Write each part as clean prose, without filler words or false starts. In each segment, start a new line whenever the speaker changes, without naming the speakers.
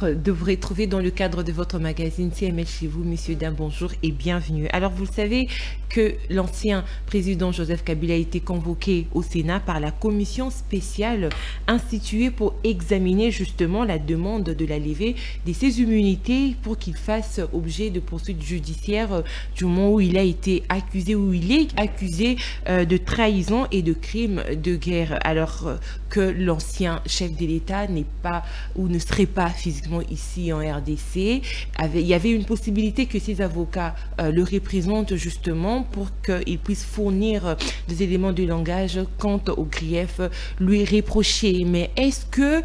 de vous retrouver dans le cadre de votre magazine CML chez vous. Messieurs, dames, bonjour et bienvenue. Alors, vous le savez que l'ancien président Joseph Kabila a été convoqué au Sénat par la commission spéciale instituée pour examiner justement la demande de la levée de ses immunités pour qu'il fasse objet de poursuites judiciaires du moment où il a été accusé, où il est accusé de trahison et de crimes de guerre, alors que l'ancien chef de l'État n'est pas ou ne serait pas physiquement ici en RDC. Il y avait une possibilité que ses avocats le représentent justement pour qu'il puisse fournir des éléments de langage quant au grief lui reproché. Mais est-ce que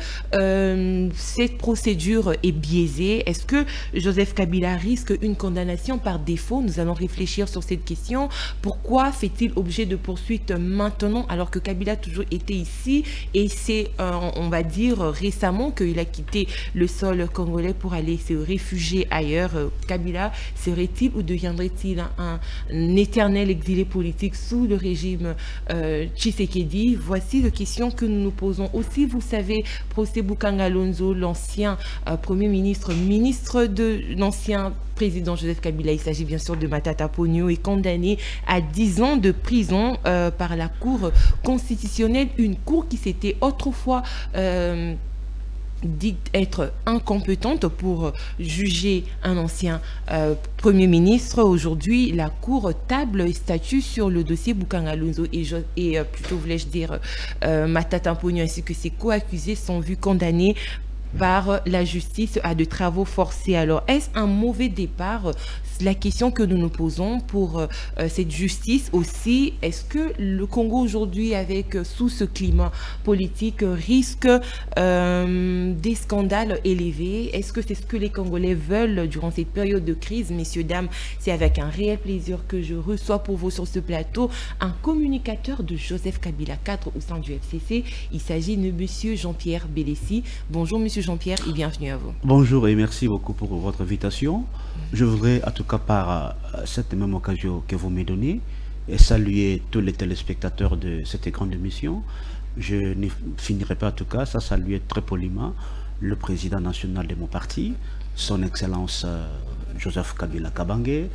cette procédure est biaisée? Est-ce que Joseph Kabila risque une condamnation par défaut? Nous allons réfléchir sur cette question. Pourquoi fait-il objet de poursuites maintenant alors que Kabila a toujours été ici? Et c'est, on va dire, récemment qu'il a quitté le sol congolais pour aller se réfugier ailleurs. Kabila serait-il ou deviendrait-il un éternel exilé politique sous le régime Tshisekedi? Voici les questions que nous nous posons. Aussi, vous savez, Procès Bukanga Lonzo, l'ancien Premier ministre, ministre de l'ancien président Joseph Kabila, il s'agit bien sûr de Matata Ponyo, est condamné à 10 ans de prison par la Cour constitutionnelle, une cour qui s'était autrefois dit être incompétente pour juger un ancien Premier ministre. Aujourd'hui, la Cour table et statue sur le dossier Bukanga Lonzo et plutôt voulais-je dire Matata Ponyo ainsi que ses co-accusés sont vus condamnés par la justice à de travaux forcés. Alors, est-ce un mauvais départ? La question que nous nous posons pour cette justice aussi. Est-ce que le Congo aujourd'hui, avec sous ce climat politique, risque des scandales élevés? Est-ce que c'est ce que les Congolais veulent durant cette période de crise? Messieurs, dames, c'est avec un réel plaisir que je reçois pour vous sur ce plateau un communicateur de Joseph Kabila, cadre au sein du FCC. Il s'agit de monsieur Jean-Pierre Bélessi. Bonjour monsieur Jean-Pierre et bienvenue à vous.
Bonjour et merci beaucoup pour votre invitation. Je voudrais, en tout cas par cette même occasion que vous me donnez, saluer tous les téléspectateurs de cette grande émission. Je ne finirai pas en tout cas, saluer très poliment le président national de mon parti, son Excellence Joseph Kabila Kabange,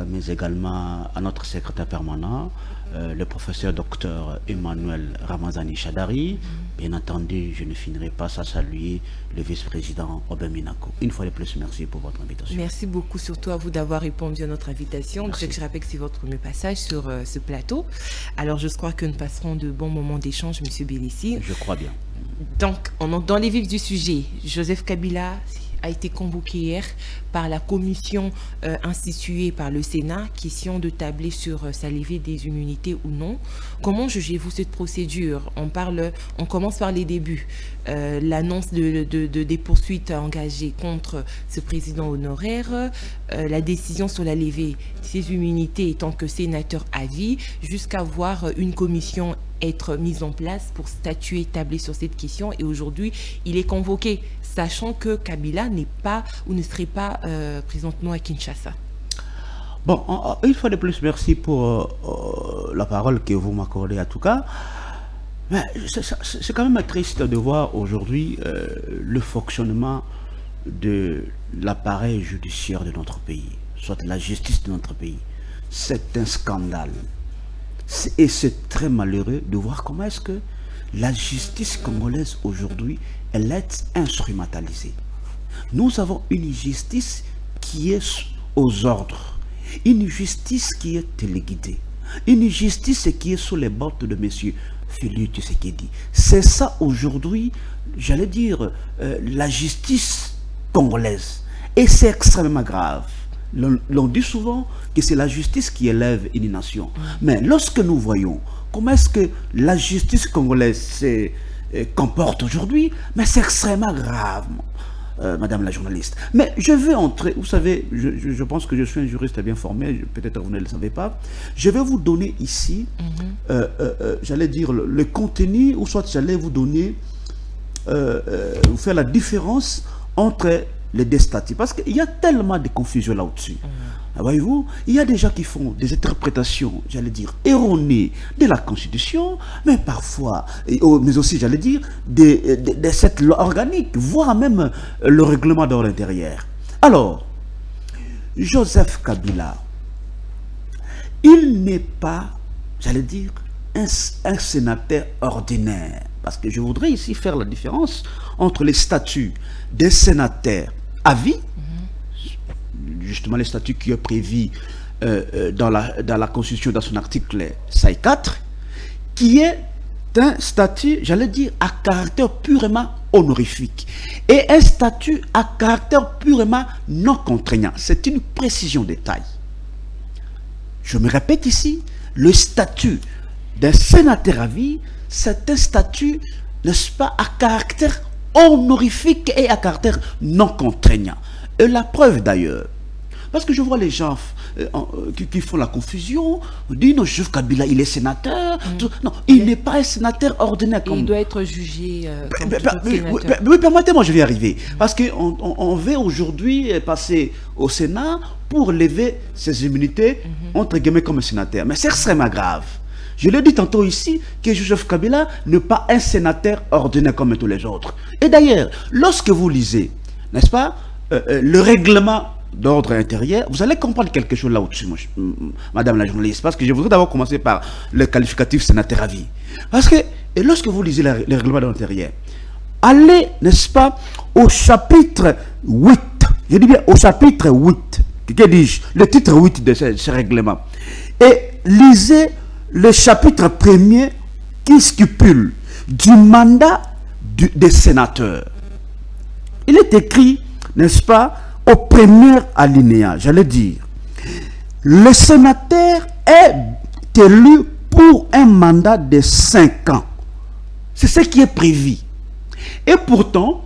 mais également à notre secrétaire permanent, le professeur docteur Emmanuel Ramazani Chadari. Bien entendu, je ne finirai pas sans saluer le vice-président Obin Minako. Une fois de plus, merci pour votre invitation.
Merci beaucoup, surtout à vous d'avoir répondu à notre invitation. Je rappelle que c'est votre premier passage sur ce plateau. Alors, je crois que nous passerons de bons moments d'échange, monsieur Bélessi.
Je crois bien.
Donc, dans les vifs du sujet, Joseph Kabila a été convoqué hier par la commission instituée par le Sénat, question de tabler sur sa levée des immunités ou non. Comment jugez-vous cette procédure? On commence par les débuts. L'annonce des poursuites engagées contre ce président honoraire, la décision sur la levée de ses immunités étant que sénateur à vie, jusqu'à voir une commission être mise en place pour statuer, tabler sur cette question. Et aujourd'hui, il est convoqué, sachant que Kabila n'est pas ou ne serait pas présentement à Kinshasa.
Bon, une fois de plus, merci pour la parole que vous m'accordez en tout cas. Mais c'est quand même triste de voir aujourd'hui le fonctionnement de l'appareil judiciaire de notre pays, soit la justice de notre pays. C'est un scandale. Et c'est très malheureux de voir comment est-ce que la justice congolaise aujourd'hui, elle est instrumentalisée. Nous avons une justice qui est aux ordres, une justice qui est téléguidée, une justice qui est sous les bottes de M. Félix Tshisekedi. C'est ça aujourd'hui, j'allais dire, la justice congolaise. Et c'est extrêmement grave. L'on dit souvent que c'est la justice qui élève une nation. Mais lorsque nous voyons comment est-ce que la justice congolaise se comporte aujourd'hui, mais c'est extrêmement grave, madame la journaliste. Mais je veux entrer, vous savez, je pense que je suis un juriste bien formé, peut-être vous ne le savez pas. Je vais vous donner ici, j'allais dire, le contenu, ou soit j'allais vous donner, vous faire la différence entre les deux statuts, parce qu'il y a tellement de confusion là-dessus. Voyez-vous, il y a des gens qui font des interprétations, j'allais dire, erronées de la Constitution, mais parfois, mais aussi, j'allais dire, de cette loi organique, voire même le règlement d'ordre intérieur. Alors, Joseph Kabila, il n'est pas, j'allais dire, un sénateur ordinaire. Parce que je voudrais ici faire la différence entre les statuts des sénateurs à vie, justement les statuts qui est prévu dans la Constitution, dans son article 4, qui est un statut, j'allais dire, à caractère purement honorifique, et un statut à caractère purement non contraignant. C'est une précision de taille. Je me répète ici, le statut d'un sénateur à vie, c'est un statut, n'est-ce pas, à caractère honorifique et à caractère non contraignant. Et la preuve d'ailleurs, parce que je vois les gens qui font la confusion, disent non, Joseph Kabila, il est sénateur. Non, il n'est pas un sénateur ordinaire.
Il doit être jugé comme
oui, permettez-moi, je vais y arriver. Parce qu'on veut aujourd'hui passer au Sénat pour lever ses immunités, entre guillemets, comme sénateur. Mais c'est extrêmement grave. Je l'ai dit tantôt ici que Joseph Kabila n'est pas un sénateur ordinaire comme tous les autres. Et d'ailleurs, lorsque vous lisez, n'est-ce pas, le règlement d'ordre intérieur, vous allez comprendre quelque chose là au-dessus, madame la journaliste, parce que je voudrais d'abord commencer par le qualificatif sénateur à vie. Parce que lorsque vous lisez le règlement d'ordre intérieur, allez, n'est-ce pas, au chapitre 8, je dis bien au chapitre 8, que dis-je, le titre 8 de ce règlement, et lisez le chapitre 1er qui stipule du mandat des sénateurs. Il est écrit, n'est-ce pas, au premier alinéa, j'allais dire, le sénateur est élu pour un mandat de 5 ans. C'est ce qui est prévu. Et pourtant,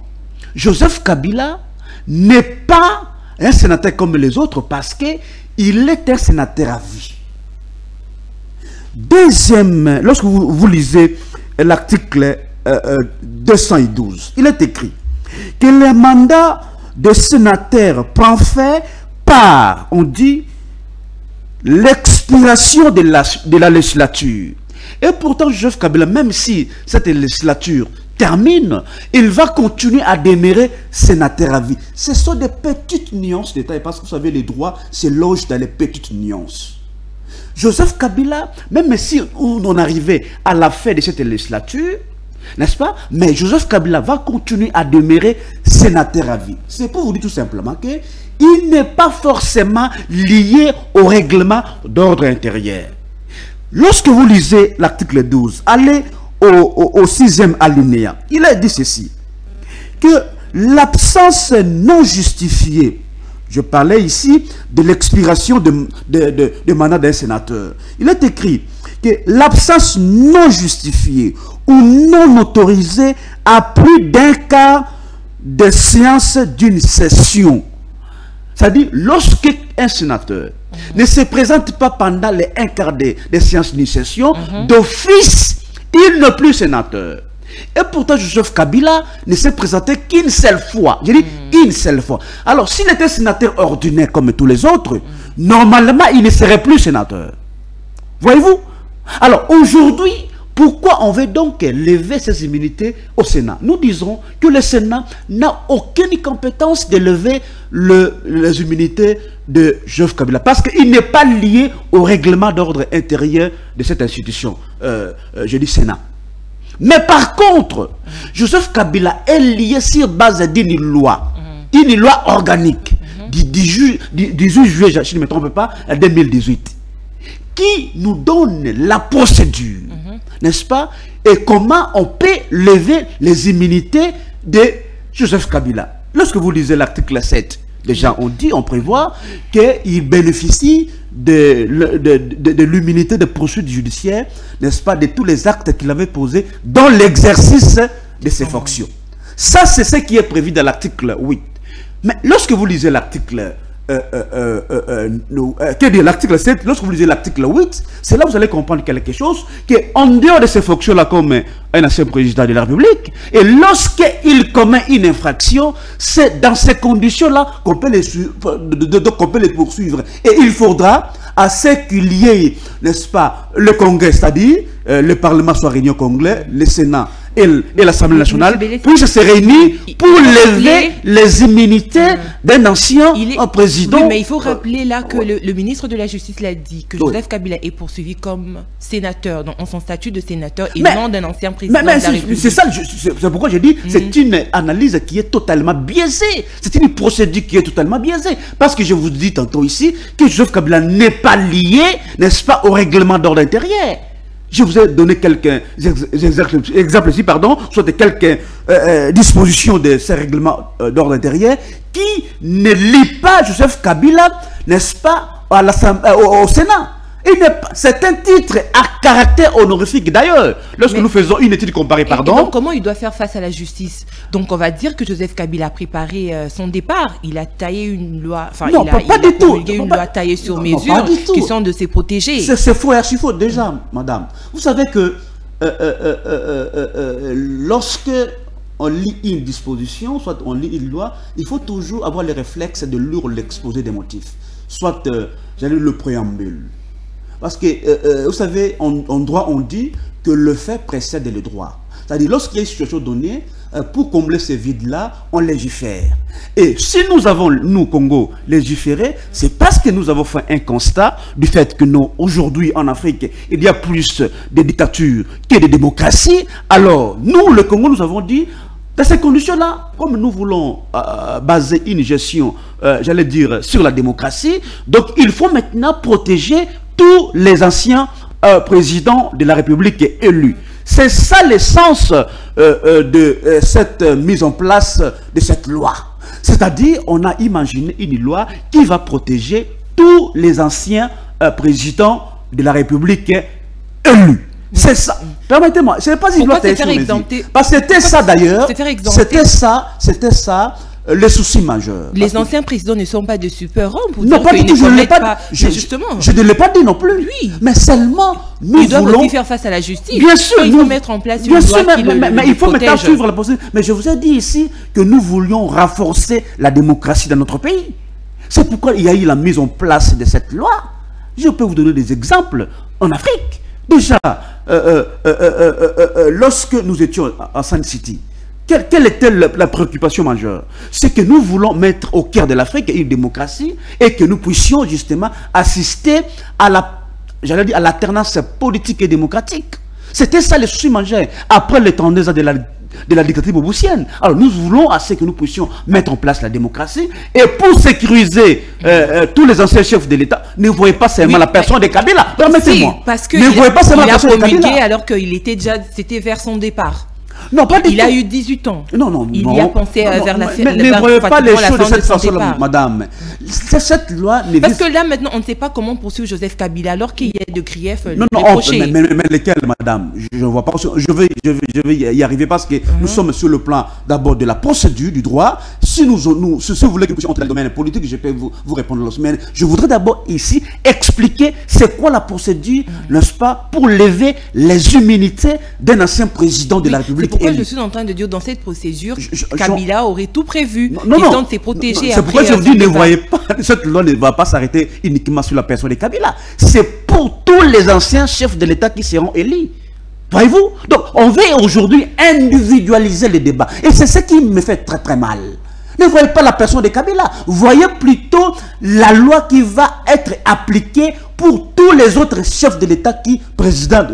Joseph Kabila n'est pas un sénateur comme les autres parce qu'il est un sénateur à vie. Deuxième, lorsque vous lisez l'article 212, il est écrit que le mandat de sénateur prend fin par, on dit, l'expiration de la législature. Et pourtant, Joseph Kabila, même si cette législature termine, il va continuer à demeurer sénateur à vie. Ce sont des petites nuances de détails, parce que vous savez, les droits se logent dans les petites nuances. Joseph Kabila, même si on arrivait à la fin de cette législature, n'est-ce pas? Mais Joseph Kabila va continuer à demeurer sénateur à vie. C'est pour vous dire tout simplement qu'il n'est pas forcément lié au règlement d'ordre intérieur. Lorsque vous lisez l'article 12, allez au 6e alinéa. Il a dit ceci, que l'absence non justifiée, je parlais ici de l'expiration de mandat d'un sénateur. Il est écrit que l'absence non justifiée ou non autorisée à plus d'un quart de séance d'une session. C'est-à-dire, lorsque un sénateur ne se présente pas pendant les 1 quart des séances d'une session, d'office, il n'est plus sénateur. Et pourtant, Joseph Kabila ne s'est présenté qu'une seule fois. Je dis une seule fois. Alors, s'il était sénateur ordinaire comme tous les autres, normalement, il ne serait plus sénateur. Voyez-vous? Alors, aujourd'hui, pourquoi on veut donc lever ces immunités au Sénat? Nous disons que le Sénat n'a aucune compétence de lever les immunités de Joseph Kabila, parce qu'il n'est pas lié au règlement d'ordre intérieur de cette institution. Je dis Sénat. Mais par contre, Joseph Kabila est lié sur base d'une loi organique du 18 juillet, je ne me trompe pas, 2018, qui nous donne la procédure, n'est-ce pas, et comment on peut lever les immunités de Joseph Kabila. Lorsque vous lisez l'article 7, déjà on prévoit qu'il bénéficie de l'immunité de poursuite judiciaire, n'est-ce pas, de tous les actes qu'il avait posés dans l'exercice de ses fonctions. Ça, c'est ce qui est prévu dans l'article 8. Mais lorsque vous lisez l'article l'article 7, lorsque vous lisez l'article 8, c'est là que vous allez comprendre quelque chose, qu'en dehors de ces fonctions-là comme un ancien président de la République, et lorsqu'il commet une infraction, c'est dans ces conditions-là qu'on peut les poursuivre. Et il faudra à ce qu'il y ait, n'est-ce pas, le Congrès, c'est-à-dire le Parlement soit réuni au Congrès, le Sénat et l'Assemblée nationale puissent se réunir pour lever les immunités d'un ancien président.
Oui, mais il faut rappeler là que le ministre de la Justice l'a dit, que Joseph Kabila est poursuivi comme sénateur, donc en son statut de sénateur et non d'un ancien président de la République.
C'est ça, c'est pourquoi je dis, c'est une analyse qui est totalement biaisée. C'est une procédure qui est totalement biaisée. Parce que je vous dis tantôt ici que Joseph Kabila n'est pas lié, n'est-ce pas, au règlement d'ordre intérieur. Je vous ai donné quelques exemples ici, pardon, soit de quelques dispositions de ces règlements d'ordre intérieur qui ne lient pas Joseph Kabila, n'est-ce pas, au Sénat. C'est un titre à caractère honorifique d'ailleurs. Lorsque nous faisons une étude comparée, pardon.
Donc comment il doit faire face à la justice? Donc on va dire que Joseph Kabila a préparé son départ. Il a taillé une loi, enfin il a promulgué une loi taillée sur mesure qui sont de se protéger.
C'est faux et archi faux déjà, madame. Vous savez que lorsque on lit une disposition, soit on lit une loi, il faut toujours avoir le réflexe de lire l'exposé des motifs. Soit, j'allais le préambule. Parce que, vous savez, en droit, on dit que le fait précède le droit. C'est-à-dire, lorsqu'il y a une situation donnée, pour combler ce vide-là, on légifère. Et si nous avons, nous, Congo, légiféré, c'est parce que nous avons fait un constat du fait que nous, aujourd'hui, en Afrique, il y a plus de dictatures que de démocraties. Alors, nous, le Congo, nous avons dit, dans ces conditions-là, comme nous voulons baser une gestion, j'allais dire, sur la démocratie, donc il faut maintenant protéger tous les anciens présidents de la République élus. C'est ça l'essence de cette mise en place de cette loi. C'est-à-dire, on a imaginé une loi qui va protéger tous les anciens présidents de la République élus. C'est ça. Permettez-moi, ce n'est pas une loi parce que c'était ça d'ailleurs. C'était ça. Le souci majeur.
Les anciens présidents ne sont pas de super-hommes pour
non,
dire
pas du tout, je ne l'ai pas
dit. Justement.
Je ne l'ai pas dit non plus.
Oui.
Mais seulement, nous
doivent
voulons
aussi faire face à la justice.
Bien sûr.
Il faut mettre en place une loi qui
mais il faut maintenant suivre la procédure. Mais je vous ai dit ici que nous voulions renforcer la démocratie dans notre pays. C'est pourquoi il y a eu la mise en place de cette loi. Je peux vous donner des exemples en Afrique. Déjà, lorsque nous étions à Sun City, quelle était la préoccupation majeure? C'est que nous voulons mettre au cœur de l'Afrique une démocratie et que nous puissions justement assister à l'alternance politique et démocratique. C'était ça le souci majeur. Après les tendances de la dictature bouboussienne. Alors nous voulons à ce que nous puissions mettre en place la démocratie et pour sécuriser tous les anciens chefs de l'État, ne voyez pas seulement la personne de Kabila. Permettez-moi.
Parce que
ne voyez pas seulement la personne de Kabila.
Alors qu'il était déjà, c'était vers son départ.
Non, pas du
il
tout.
a eu 18 ans.
Non.
Il y a pensé vers la fin.
Mais ne voyez pas les choses de cette façon-là, madame. Cette loi...
Parce que là, maintenant, on ne sait pas comment poursuivre Joseph Kabila, alors qu'il y a de griefs
mais lesquels, madame? Je ne vois pas. Je vais y arriver parce que nous sommes sur le plan d'abord de la procédure, du droit. Si vous voulez que nous puissions entrer dans le domaine politique, je peux vous répondre. Mais je voudrais d'abord ici expliquer c'est quoi la procédure, n'est-ce pas, pour lever les immunités d'un ancien président de la République.
Pourquoi je suis en train de dire dans cette procédure, Kabila aurait tout prévu, question de se protéger.
C'est pourquoi je vous dis, ne voyez pas, cette loi ne va pas s'arrêter uniquement sur la personne de Kabila. C'est pour tous les anciens chefs de l'État qui seront élus. Voyez-vous? Donc, on veut aujourd'hui individualiser les débats. Et c'est ce qui me fait très très mal. Ne voyez pas la personne de Kabila. Voyez plutôt la loi qui va être appliquée pour tous les autres chefs de l'État présidents,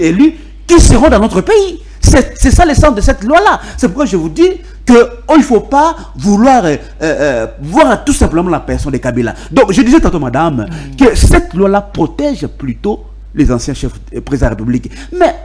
élus, qui seront dans notre pays. C'est ça l'essence de cette loi-là. C'est pourquoi je vous dis qu'il ne faut pas vouloir voir tout simplement la personne de Kabila. Donc, je disais tantôt, madame, que cette loi-là protège plutôt les anciens chefs présidents de la République. Mais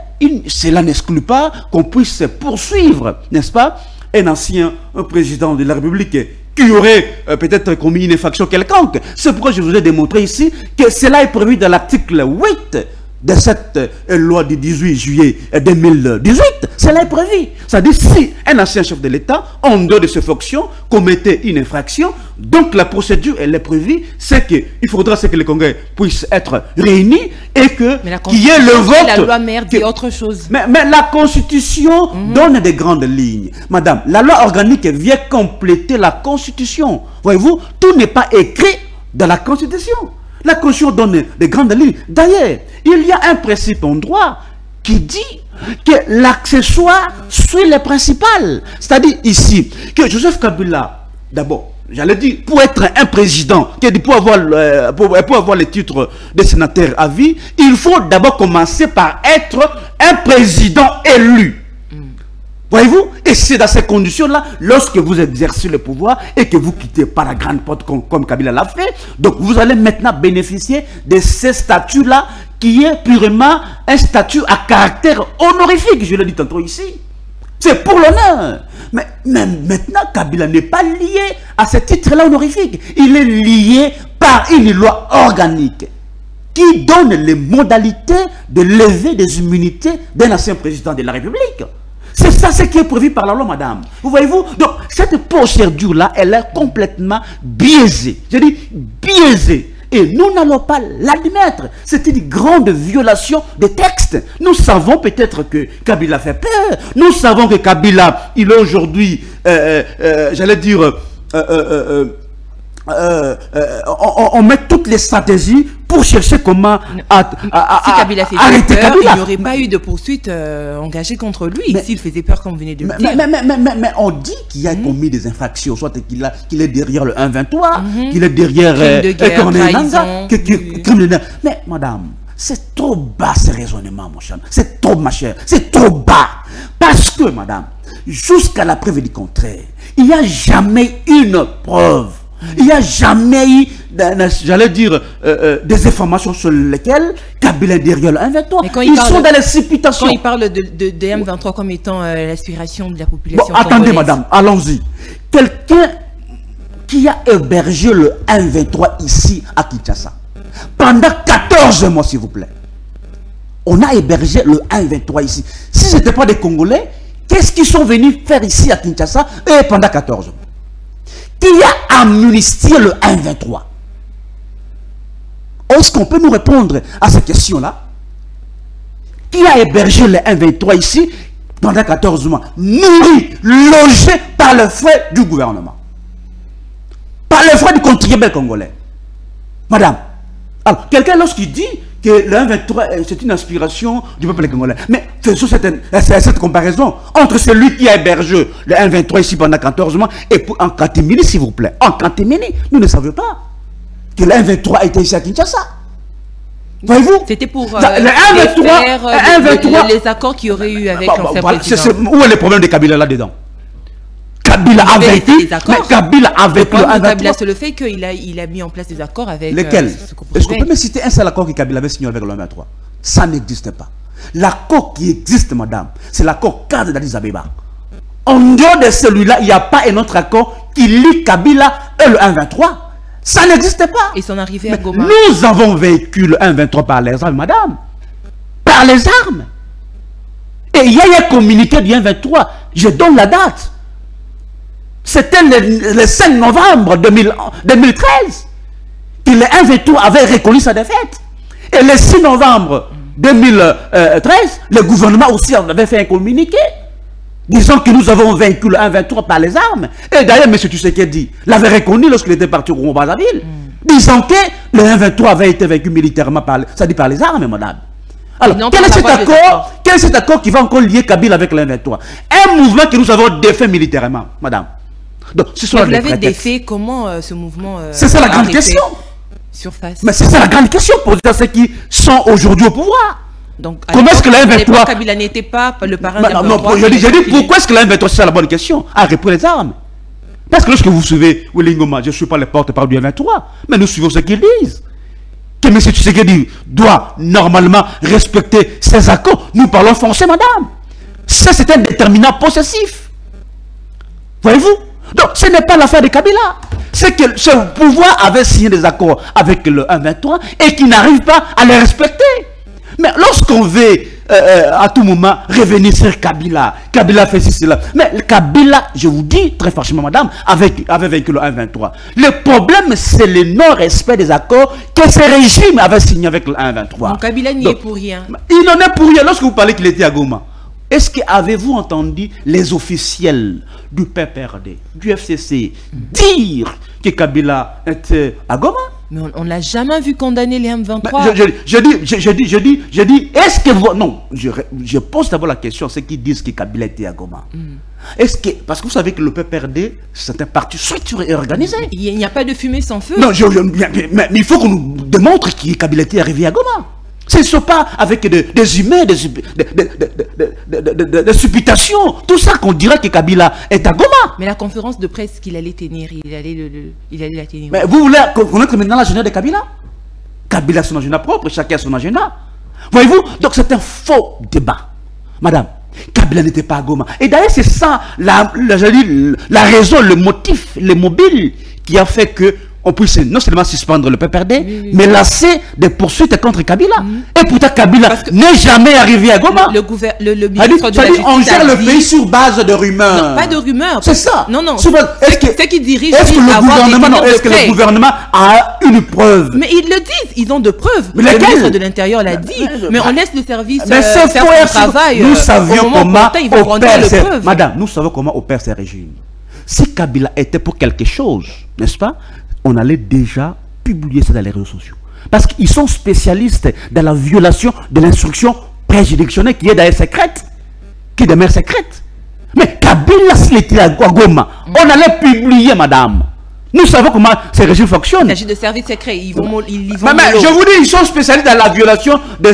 cela n'exclut pas qu'on puisse poursuivre, n'est-ce pas, un ancien président de la République qui aurait peut-être commis une infraction quelconque. C'est pourquoi je vous ai démontré ici que cela est prévu dans l'article 8 de cette loi du 18 juillet 2018, cela est prévu. C'est-à-dire, si un ancien chef de l'État, en dehors de ses fonctions, commettait une infraction, Donc la procédure, elle est prévue, c'est qu'il faudra que les Congolais puissent être réunis et qu'il y ait le vote.
La loi mère dit autre chose.
Mais la Constitution donne des grandes lignes. Madame, la loi organique vient compléter la Constitution. Voyez-vous, tout n'est pas écrit dans la Constitution. La Constitution donne des grandes lignes. D'ailleurs, il y a un principe en droit qui dit que l'accessoire suit les principales. C'est-à-dire ici, que Joseph Kabila, d'abord, j'allais dire, pour être un président, pour avoir le titre de sénateur à vie, il faut d'abord commencer par être un président élu. Voyez-vous? Et c'est dans ces conditions-là, lorsque vous exercez le pouvoir et que vous quittez par la grande porte comme Kabila l'a fait, donc vous allez maintenant bénéficier de ces statuts-là qui est purement un statut à caractère honorifique, je l'ai dit tantôt ici. C'est pour l'honneur. Mais maintenant, Kabila n'est pas lié à ce titre-là honorifique. Il est lié par une loi organique qui donne les modalités de lever des immunités d'un ancien président de la République. C'est ça ce qui est prévu par la loi, madame. Vous voyez-vous? Donc, cette procédure-là, elle est complètement biaisée. Je dis biaisée. Et nous n'allons pas l'admettre. C'est une grande violation des textes. Nous savons peut-être que Kabila fait peur. Nous savons que Kabila, il est aujourd'hui, j'allais dire, on met toutes les stratégies pour chercher comment
si Kabila fait peur, il n'y aurait pas eu de poursuite engagée contre lui s'il faisait peur comme vous venez de le dire.
Mais on dit qu'il a commis des infractions, soit qu'il est derrière le 1-23, qu'il est derrière crime de guerre. Mais madame, c'est trop bas ce raisonnement, mon cher. C'est trop, ma chère, c'est trop bas. Parce que, madame, jusqu'à la preuve du contraire, il n'y a jamais une preuve. Il n'y a jamais eu, j'allais dire, des informations sur lesquelles Kabila est derrière le 1-23. Ils sont dans les supputations.
Quand il parle de M23 comme étant l'aspiration de la population.
Bon, attendez, madame, allons-y. Quelqu'un qui a hébergé le 1-23 ici à Kinshasa, pendant 14 mois, s'il vous plaît, on a hébergé le 1-23 ici. Si ce n'était pas des Congolais, qu'est-ce qu'ils sont venus faire ici à Kinshasa et pendant 14 mois? Qui a amnistié le 1-23? Est-ce qu'on peut nous répondre à cette question-là? Qui a hébergé le 1-23 ici pendant 14 mois? Nourri, logé par le frais du gouvernement. Par le frais du contribuable congolais. Madame, alors, quelqu'un lorsqu'il dit que le 1-23 c'est une inspiration du peuple congolais, mais faisons cette comparaison entre celui qui a hébergé le 1-23 ici pendant 14 mois et en catémini, s'il vous plaît. En catémini, nous ne savions pas que le 1-23 était ici à Kinshasa. Voyez-vous?
C'était pour
le
les accords qu'il y aurait eu avec l'ancien président.
Où est le problème de Kabila là-dedans? Kabila a vécu, mais Kabila a vécu le 1-23.
Kabila, c'est le fait qu'il a mis en place des accords avec...
Lesquels? Est-ce qu'on peut me citer un seul accord que Kabila avait signé avec le 1-23? Ça n'existe pas. L'accord qui existe, madame, c'est l'accord cadre d'Addis Abeba. En dehors de celui-là, il n'y a pas un autre accord qui lie Kabila et le 1-23. Ça n'existe pas.
Et son arrivée à Goma.
Nous avons vécu le 1-23 par les armes, madame. Par les armes. Et il y a un communiqué du 1-23. Je donne la date. C'était le 5 novembre 2013 que le 1-23 avait reconnu sa défaite. Et le 6 novembre 2013, le gouvernement aussi avait fait un communiqué disant que nous avons vaincu le 1-23 par les armes. Et d'ailleurs, M. Tshisekedi l'avait reconnu lorsqu'il était parti au Congo-Brazzaville, disant que le 1-23 avait été vaincu militairement par les armes, madame. Alors, quel est cet accord qui va encore lier Kabila avec le 1-23? Un mouvement que nous avons défait militairement, madame. Donc,
vous l'avez défait, comment ce mouvement...
c'est ça la grande question.
Surface.
Mais c'est ça la grande question pour ceux qui sont aujourd'hui au pouvoir.
Donc,
comment est-ce que le 1-23...
Kabila n'était pas le parrain de
non, je dis pourquoi est-ce que le 1-23, c'est ça la bonne question? À répondre les armes. Parce que lorsque vous suivez Willy Ngoma, je ne suis pas le porte-parole du 1-23, mais nous suivons ce qu'ils disent. Que M. Tshisekedi doit normalement respecter ses accords. Nous parlons français, madame. Ça, c'est un déterminant possessif. Voyez-vous? Donc, ce n'est pas l'affaire de Kabila. C'est que ce pouvoir avait signé des accords avec le 1-23 et qui n'arrive pas à les respecter. Mais lorsqu'on veut à tout moment revenir sur Kabila, Kabila fait ceci, cela. Mais Kabila, je vous dis très franchement, madame, avait vaincu le 1-23. Le problème, c'est le non-respect des accords que ce régime avait signé avec le 1-23.
Donc Kabila n'y est pour rien.
Il n'en est pour rien. Lorsque vous parlez qu'il était à Goma, est-ce que avez-vous entendu les officiels du PPRD, du FCC, dire que Kabila était à Goma?
Mais on ne l'a jamais vu condamner les M23.
Je dis, est-ce que vous... Non, je pose d'abord la question à ceux qui disent que Kabila était à Goma. Est-ce que... Parce que vous savez que le PPRD, c'est un parti structuré et organisé.
Il n'y a pas de fumée sans feu.
Non, mais il faut qu'on nous démontre que Kabila était arrivé à Goma. Ce ne sont pas avec des humains, des supputations. Tout ça qu'on dirait que Kabila est à Goma.
Mais la conférence de presse qu'il allait tenir, il allait la tenir.
Mais vous voulez connaître maintenant l'agenda de Kabila? Kabila a son agenda propre, chacun a son agenda. Voyez-vous? Donc c'est un faux débat. Madame, Kabila n'était pas à Goma. Et d'ailleurs, c'est ça la raison, le motif, le mobile qui a fait que on puisse non seulement suspendre le PPRD, mais lancer des poursuites contre Kabila. Et pourtant, Kabila n'est jamais arrivé à Goma.
Le ministre de la Justice
on gère le pays sur base de rumeurs.
Non, pas de rumeurs.
C'est ça.
Non, non.
Est-ce
qui dirige
que le gouvernement a une preuve?
Mais ils le disent, ils ont de preuves.
Mais
le ministre de l'Intérieur l'a dit. Mais on laisse le service faire son travail.
Nous savions comment opère Madame, nous savons comment opère ces régimes. Si Kabila était pour quelque chose, n'est-ce pas, on allait déjà publier ça dans les réseaux sociaux. Parce qu'ils sont spécialistes dans la violation de l'instruction préjuridictionnelle qui est d'ailleurs secrète. Qui demeure secrète. Mais Kabila, s'il était à Goma, on allait publier, madame. Nous savons comment ces régimes fonctionnent.
Il s'agit de services secrets. Ils vont
mais je vous dis, ils sont spécialistes dans la violation de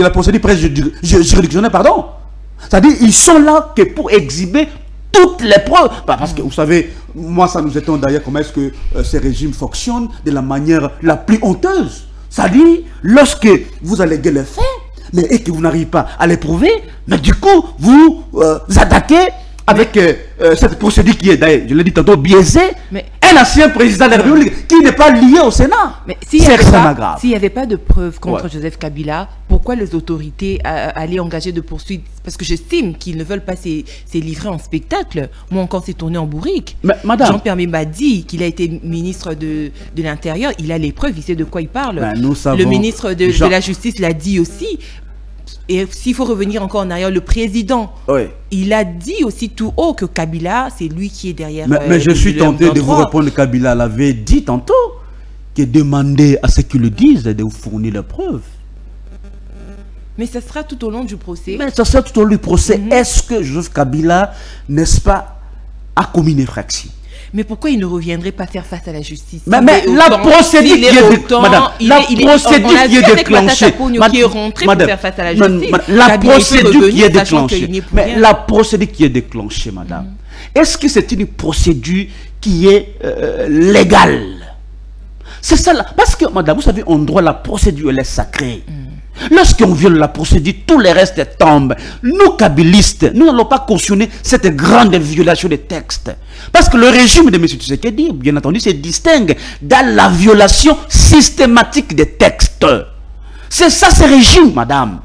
la procédure préjuridictionnelle, pardon. C'est-à-dire, ils sont là que pour exhiber toutes les preuves. Parce que vous savez, moi ça nous étonne d'ailleurs comment est-ce que ces régimes fonctionnent de la manière la plus honteuse. C'est-à-dire, lorsque vous allez les faits, mais et que vous n'arrivez pas à les prouver, mais du coup, vous attaquez avec cette procédure qui est d'ailleurs, je l'ai dit tantôt, biaisée, un ancien président de la République qui n'est pas lié au Sénat.
Mais s'il n'y avait pas de preuves contre Joseph Kabila, pourquoi les autorités allaient engager de poursuites? Parce que j'estime qu'ils ne veulent pas se livrer en spectacle. Moi encore, c'est tourné en bourrique. Jean-Pierre Bemba dit qu'il a été ministre de l'Intérieur. Il a les preuves, il sait de quoi il parle. Le ministre de la Justice l'a dit aussi. Et s'il faut revenir encore en arrière, le président, il a dit aussi tout haut que Kabila, c'est lui qui est derrière.
Mais je suis tenté de vous répondre. Kabila l'avait dit tantôt, qui est demandé à ceux qui le disent de vous fournir les preuves.
Mais ça sera tout au long du procès.
Mais ça sera tout au long du procès. Est-ce que Joseph Kabila, n'est-ce pas, a commis une infraction?
Mais pourquoi il ne reviendrait pas faire face à la justice?
Mais la procédure qui est déclenchée, la procédure qui est déclenchée, madame, est-ce que c'est une procédure qui est légale? C'est ça là. Parce que, madame, vous savez, en droit, la procédure, elle est sacrée. Lorsqu'on viole la procédure, tous les restes tombent. Nous, kabilistes, nous n'allons pas cautionner cette grande violation des textes. Parce que le régime de M. Tshisekedi, bien entendu, se distingue dans la violation systématique des textes. C'est ça, ce régime, madame.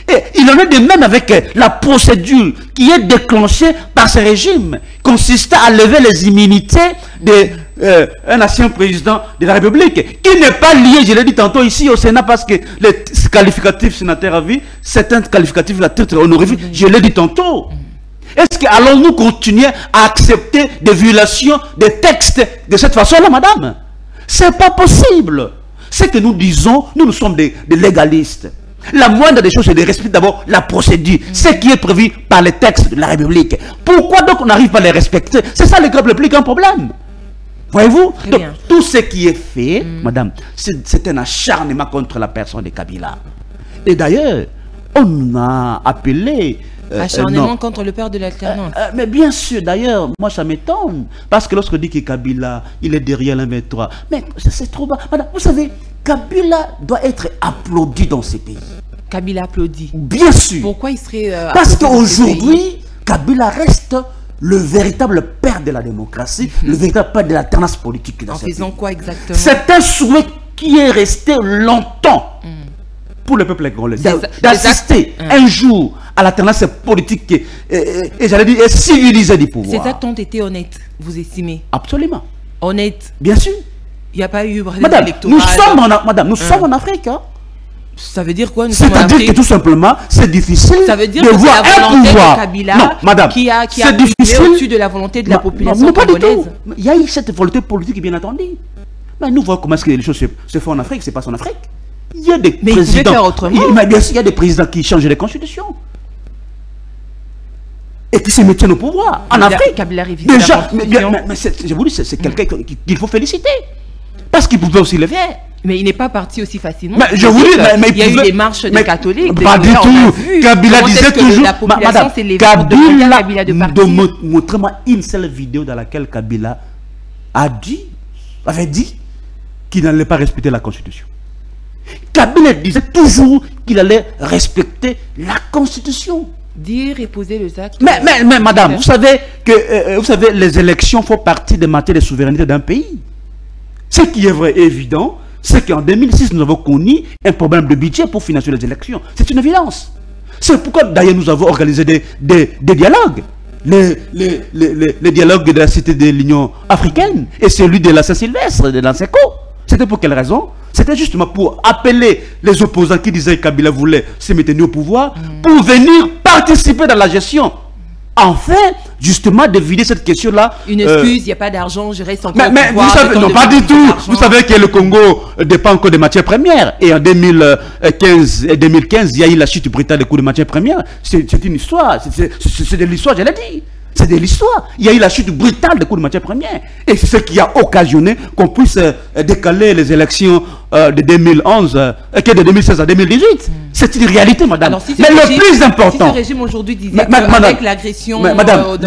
Et il en est de même avec la procédure qui est déclenchée par ce régime, consistant à lever les immunités d'un ancien président de la République, qui n'est pas lié, je l'ai dit tantôt ici au Sénat, parce que les qualificatifs sénateurs à vie, certains qualificatifs à titre honorifique, je l'ai dit tantôt. Est-ce que allons-nous continuer à accepter des violations des textes de cette façon-là, madame? C'est pas possible. Ce que nous disons, nous sommes des légalistes. La moindre des choses, c'est de respecter d'abord la procédure, ce qui est prévu par les textes de la République. Pourquoi donc on n'arrive pas à les respecter? C'est ça le plus grand problème. Voyez-vous? Donc, tout ce qui est fait, madame, c'est un acharnement contre la personne de Kabila. Et d'ailleurs, on a appelé...
acharnement contre le père de l'alternance.
Mais bien sûr, d'ailleurs, moi ça m'étonne. Parce que lorsqu'on dit que Kabila, il est derrière l'M23, mais c'est trop bas. Madame, vous savez, Kabila doit être applaudi dans ces pays.
Kabila applaudit.
Bien sûr.
Pourquoi il serait...
parce qu'aujourd'hui, Kabila reste le véritable père de la démocratie, le véritable père de l'alternance politique.
En faisant quoi exactement?
C'est un souhait qui est resté longtemps pour le peuple congolais d'assister un jour à l'alternance politique et j'allais dire civilisée du pouvoir.
Ces actes ont été honnêtes, vous estimez?
Absolument.
Honnêtes.
Bien sûr.
Il n'y a pas eu
Madame, nous sommes en Afrique. Hein.
Ça veut dire quoi?
C'est-à-dire que tout simplement, c'est difficile
de voir un pouvoir. Kabila
non, madame,
qui a au-dessus de la volonté de la population congolaise.
Il y a eu cette volonté politique, bien entendu. Mais nous voyons comment est-ce que les choses se font en Afrique, c'est pas en Afrique. Il y a des présidents.
Faire autrement.
Il y a des présidents qui changent les constitutions. Et qui se maintiennent au pouvoir. En Afrique.
Kabila
déjà, je vous dis, c'est quelqu'un qu'il faut féliciter. Parce qu'il pouvait aussi le faire.
Mais il n'est pas parti aussi facilement.
Mais je vous dis,
il y a eu des marches de catholiques.
Pas du tout. Kabila disait toujours. Madame, Kabila de montrez-moi une seule vidéo dans laquelle Kabila avait dit qu'il n'allait pas respecter la Constitution. Kabila disait toujours qu'il allait respecter la Constitution.
Dire et poser le acte.
Mais madame, vous savez que les élections font partie des matières de souveraineté d'un pays. Ce qui est vrai et évident, c'est qu'en 2006, nous avons connu un problème de budget pour financer les élections. C'est une évidence. C'est pourquoi d'ailleurs nous avons organisé des dialogues. Les dialogues de la Cité de l'Union africaine et celui de la Saint-Sylvestre, de l'Anseco. C'était pour quelle raison? C'était justement pour appeler les opposants qui disaient que Kabila voulait se maintenir au pouvoir pour venir participer dans la gestion. Enfin, justement, de vider cette question-là.
Une excuse, il n'y a pas d'argent, je reste encore
mais vous savez, non, pas du tout. Vous savez que le Congo dépend encore des matières premières. Et en 2015, il y a eu la chute brutale des coûts de matières premières. C'est une histoire. C'est de l'histoire, je l'ai dit. C'est de l'histoire. Il y a eu la chute brutale des coûts de matières premières. Et c'est ce qui a occasionné qu'on puisse décaler les élections de 2011, de 2016 à 2018. C'est une réalité, madame.
Alors, si
mais le plus important...
Si ce régime aujourd'hui disait qu'avec l'agression...
Madame,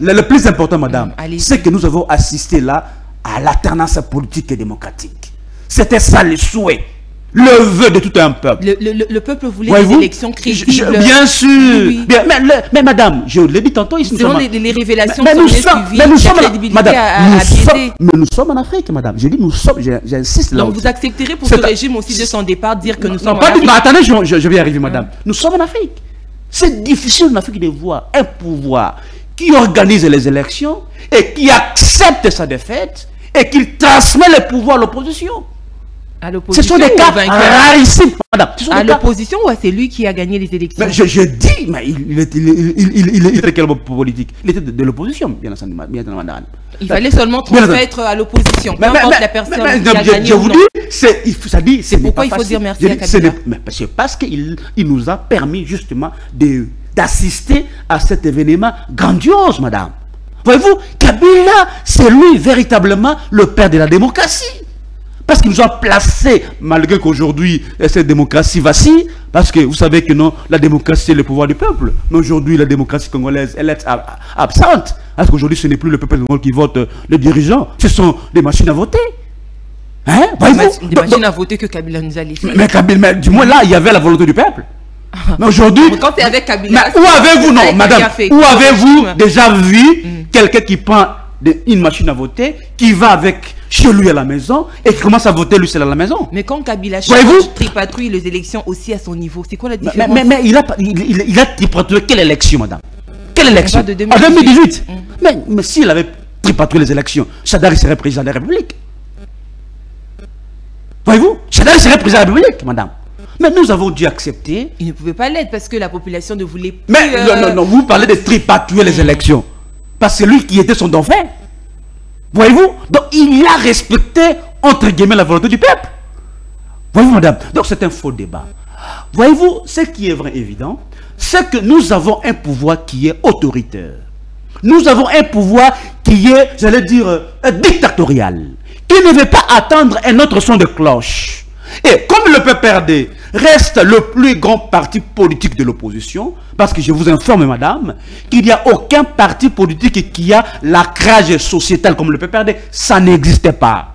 le plus important, madame, c'est que nous avons assisté là à l'alternance politique et démocratique. C'était ça le souhait. Le vœu de tout un peuple.
Le peuple voulait des élections crédibles.
Bien sûr. Oui. Bien, mais madame, je l'ai dit tantôt ici.
Selon les révélations
mais nous sommes en Afrique, madame. Je dis nous sommes, j'insiste là.
Donc vous accepterez pour ce régime aussi de son départ dire que nous sommes en
Afrique. Attendez, je vais y arriver, madame. Nous sommes en Afrique. C'est difficile en Afrique de voir un pouvoir qui organise les élections et qui accepte sa défaite et qui transmet le pouvoir à l'opposition. Ce sont des cas rarissimes, madame.
À l'opposition ou à c'est lui qui a gagné les élections?
Je dis, mais il était quelle politique? Il était de l'opposition, bien entendu, madame.
Il fallait seulement transmettre à l'opposition, peu importe la personne qui a gagné.
Je vous dis, c'est
pourquoi il faut dire merci à Kabila.
C'est parce qu'il nous a permis justement d'assister à cet événement grandiose, madame. Voyez-vous, Kabila, c'est lui véritablement le père de la démocratie. Parce qu'ils nous ont placés, malgré qu'aujourd'hui cette démocratie vacille, parce que vous savez que non, la démocratie c'est le pouvoir du peuple. Mais aujourd'hui la démocratie congolaise, elle est absente. Parce qu'aujourd'hui ce n'est plus le peuple congolais qui vote les dirigeants, ce sont des machines à voter. Hein?
Des machines à voter que Kabila nous a laissé.
Mais du moins là, il y avait la volonté du peuple. Mais aujourd'hui...
Quand c'est avec Kabila...
Où avez-vous, non, madame, où avez-vous déjà vu quelqu'un qui prend une machine à voter, qui va avec chez lui à la maison et qui commence à voter lui seul à la maison?
Mais quand Kabila tripatouille les élections aussi à son niveau, c'est quoi la différence?
Mais il a tripatouillé quelle élection, madame? Quelle élection?
En
2018. Mais s'il avait tripatouillé les élections, Chadari serait président de la République. Voyez-vous? Chadari serait président de la République, madame. Mais nous avons dû accepter.
Il ne pouvait pas l'être parce que la population ne voulait plus...
Mais non, vous parlez de tripatouiller les élections. Parce que lui qui était son dauphin. Voyez-vous? Donc il a respecté, entre guillemets, la volonté du peuple. Voyez-vous, madame? Donc c'est un faux débat. Voyez-vous, ce qui est vrai évident, c'est que nous avons un pouvoir qui est autoritaire. Nous avons un pouvoir qui est, j'allais dire, dictatorial. Qui ne veut pas attendre un autre son de cloche. Et comme le PPRD reste le plus grand parti politique de l'opposition, parce que je vous informe, madame, qu'il n'y a aucun parti politique qui a l'ancrage sociétal comme le PPRD. Ça n'existait pas.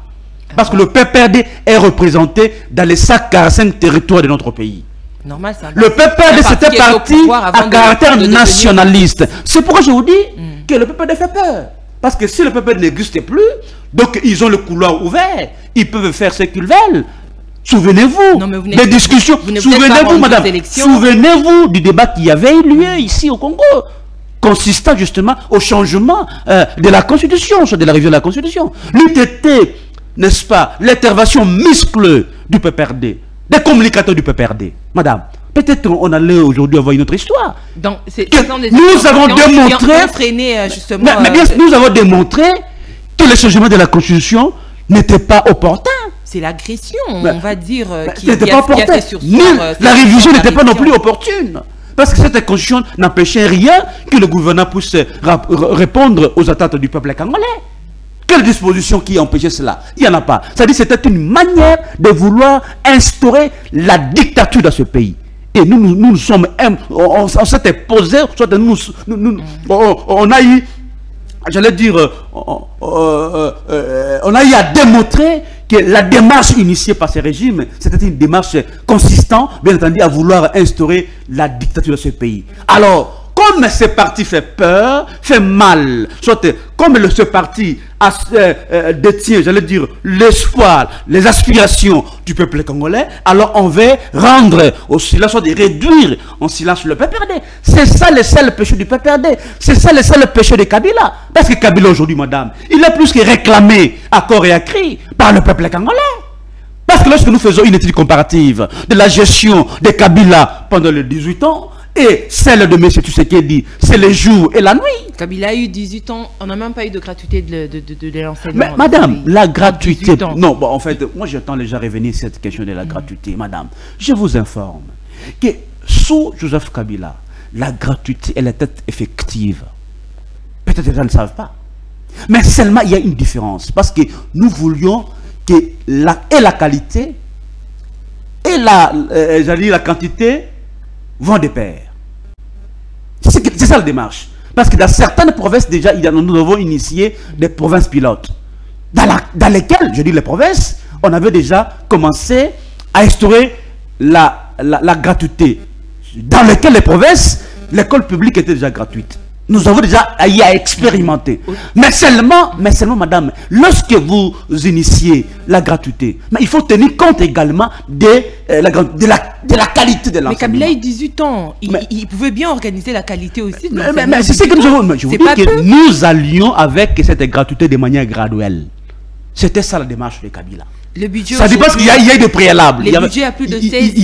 Parce que le PPRD est représenté dans les 145 territoires de notre pays.
Normal, ça.
Le PPRD, c'était parti à caractère nationaliste. C'est pourquoi je vous dis que le PPRD fait peur. Parce que si le PPRD n'existe plus, donc ils ont le couloir ouvert. Ils peuvent faire ce qu'ils veulent. Souvenez-vous des discussions. Souvenez-vous, madame. Souvenez-vous du débat qui avait eu lieu ici au Congo, consistant justement au changement de la Constitution, soit de la révision de la Constitution. L'UTT, n'est-ce pas, l'intervention musclée du PPRD, des communicateurs du PPRD. Madame, peut-être on allait aujourd'hui avoir une autre histoire.
Donc,
nous avons démontré, nous avons démontré que le changement de la Constitution n'était pas opportun.
C'est l'agression, on va dire,
qui a fait sur la révision n'était pas non plus opportune. Parce que cette constitution n'empêchait rien que le gouvernement puisse répondre aux attentes du peuple congolais. Quelle disposition qui empêchait cela? Il n'y en a pas. C'est-à-dire que c'était une manière de vouloir instaurer la dictature dans ce pays. Et nous sommes, on s'était posé, on a eu, j'allais dire, on a eu à démontrer que la démarche initiée par ce régime, c'était une démarche consistante, bien entendu, à vouloir instaurer la dictature de ce pays. Alors, comme ce parti fait peur, fait mal, soit comme ce parti détient, j'allais dire, l'espoir, les aspirations du peuple congolais, alors on va rendre au silence, soit de réduire en silence le PPRD. C'est ça le seul péché du PPRD. C'est ça le seul péché de Kabila. Parce que Kabila aujourd'hui, madame, il est plus que réclamé à corps et à cri par le peuple congolais. Parce que lorsque nous faisons une étude comparative de la gestion de Kabila pendant les 18 ans, et celle de M. Tshisekedi, c'est le jour et la nuit.
Kabila a eu 18 ans, on n'a même pas eu de gratuité de l'enseignement.
Mais madame, la gratuité... Non, bon, en fait, moi j'entends déjà revenir sur cette question de la gratuité. Madame, je vous informe que sous Joseph Kabila, la gratuité, elle était effective. Peut-être que les gens ne savent pas. Mais seulement, il y a une différence. Parce que nous voulions que la qualité et la quantité vont de pair. C'est ça la démarche. Parce que dans certaines provinces, déjà, nous avons initié des provinces pilotes. Dans lesquelles, je dis les provinces, on avait déjà commencé à instaurer la gratuité. Dans lesquelles les provinces, l'école publique était déjà gratuite. Nous avons déjà y à expérimenter. Mais seulement, madame, lorsque vous initiez la gratuité, mais il faut tenir compte également de la qualité de l'enseignement.
Mais Kabila a eu 18 ans. Il pouvait bien organiser la qualité aussi de l'enseignement.
Mais c'est ce que je vous dis que nous allions avec cette gratuité de manière graduelle. C'était ça la démarche de Kabila.
Le budget,
ça dit parce qu'il y a eu des préalables.
Le budget a plus de 16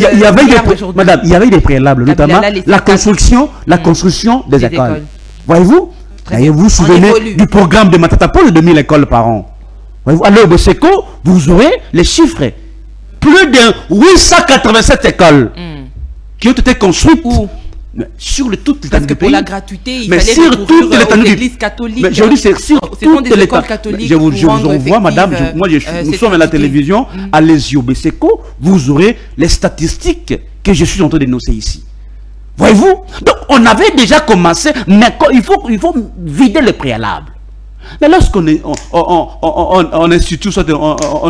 Madame, il y avait des préalables, notamment la construction des écoles. Voyez-vous, vous vous souvenez du programme de Matata-Pol de 2000 écoles par an. À l'heure de Seco, vous aurez les chiffres. Plus de 887 écoles qui ont été construites sur toute l'étendue du pays.
Pour la gratuité, il
fallait
sur toute l'église catholique.
Mais je vous dis, c'est sur toute l'école catholique. Je vous envoie, madame, nous sommes à la télévision, à Les Beseco, vous aurez les statistiques que je suis en train d'énoncer ici. Voyez-vous? Donc, on avait déjà commencé, mais il faut vider le préalable. Mais lorsqu'on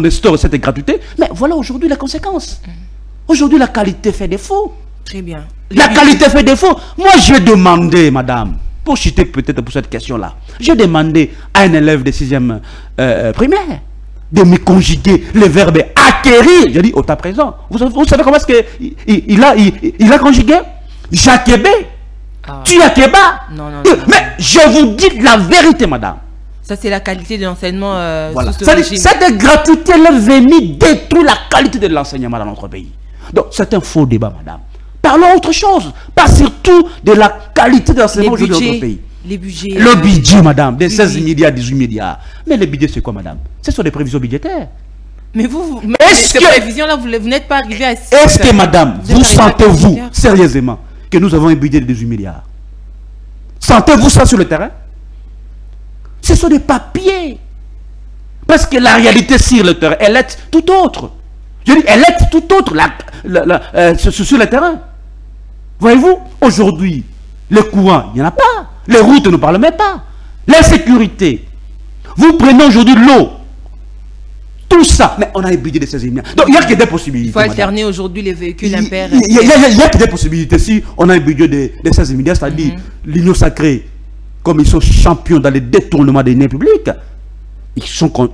instaure cette gratuité, mais voilà aujourd'hui les conséquences. Aujourd'hui, la qualité fait défaut.
Très bien.
La qualité fait défaut. Moi, j'ai demandé, madame, pour citer peut-être pour cette question-là, j'ai demandé à un élève de 6e primaire de me conjuguer le verbe acquérir. Je dis au temps présent. Vous savez comment est-ce qu'il a conjugué? Jakébé, tu as Kéba.
Non.
Mais je vous dis la vérité, madame.
Ça, c'est la qualité de l'enseignement.
Voilà. Cette gratuité est venue détruire la qualité de l'enseignement dans notre pays. Donc, c'est un faux débat, madame. Parlons autre chose. Pas surtout de la qualité de l'enseignement aujourd'hui dans notre pays.
Les budgets.
Le budget, madame, de 16 milliards à 18 milliards. Mais le budget, c'est quoi, madame? Ce sont des prévisions budgétaires.
Mais ces prévisions-là, vous n'êtes pas arrivé à...
Est-ce que, madame, vous sentez-vous, sérieusement, que nous avons un budget de 18 milliards? Sentez-vous ça sur le terrain? Ce sont des papiers. Parce que la réalité sur le terrain, elle est tout autre. Je dis, elle est tout autre sur le terrain. Voyez-vous, aujourd'hui, le courant, il n'y en a pas. Les routes, ne parlent même pas. L'insécurité. Vous prenez aujourd'hui l'eau. Tout ça, mais on a un budget de 16 milliards. Donc il n'y a que des possibilités.
Il faut alterner aujourd'hui les véhicules impairs.
Il y a que des possibilités. Si on a un budget de 16 milliards, c'est-à-dire l'union sacrée comme ils sont champions dans les détournements des deniers publics, ils sont en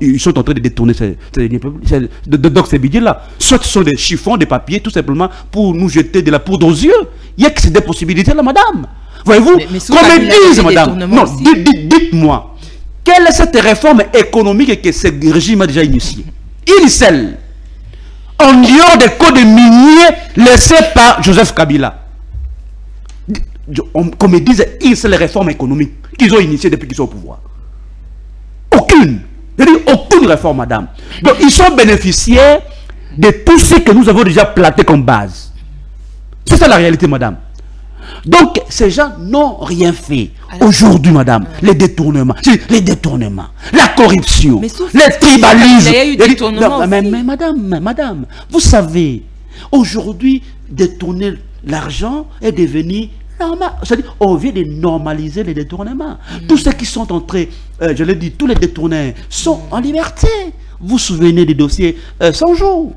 train de détourner ces deniers publics, donc ces billets-là. Soit ce sont des chiffons, des papiers, tout simplement pour nous jeter de la poudre aux yeux. Il y a que ces possibilités-là, madame. Voyez-vous, comme ils disent, madame, non, dites-moi, quelle est cette réforme économique que ce régime a déjà initiée? Il scelle en dehors des codes miniers laissés par Joseph Kabila. Comme ils disent, ils sont les réformes économiques qu'ils ont initiées depuis qu'ils sont au pouvoir. Aucune. Aucune réforme, madame. Donc, ils sont bénéficiaires de tout ce que nous avons déjà platé comme base. C'est ça la réalité, madame. Donc, ces gens n'ont rien fait. Aujourd'hui, madame, les détournements, la corruption, les tribalismes.
Il y a eu des détournements.
Mais madame, vous savez, aujourd'hui, détourner l'argent est devenu normal. C'est-à-dire, on vient de normaliser les détournements. Tous ceux qui sont entrés, je l'ai dit, tous les détournés sont en liberté. Vous vous souvenez des dossiers 100 jours.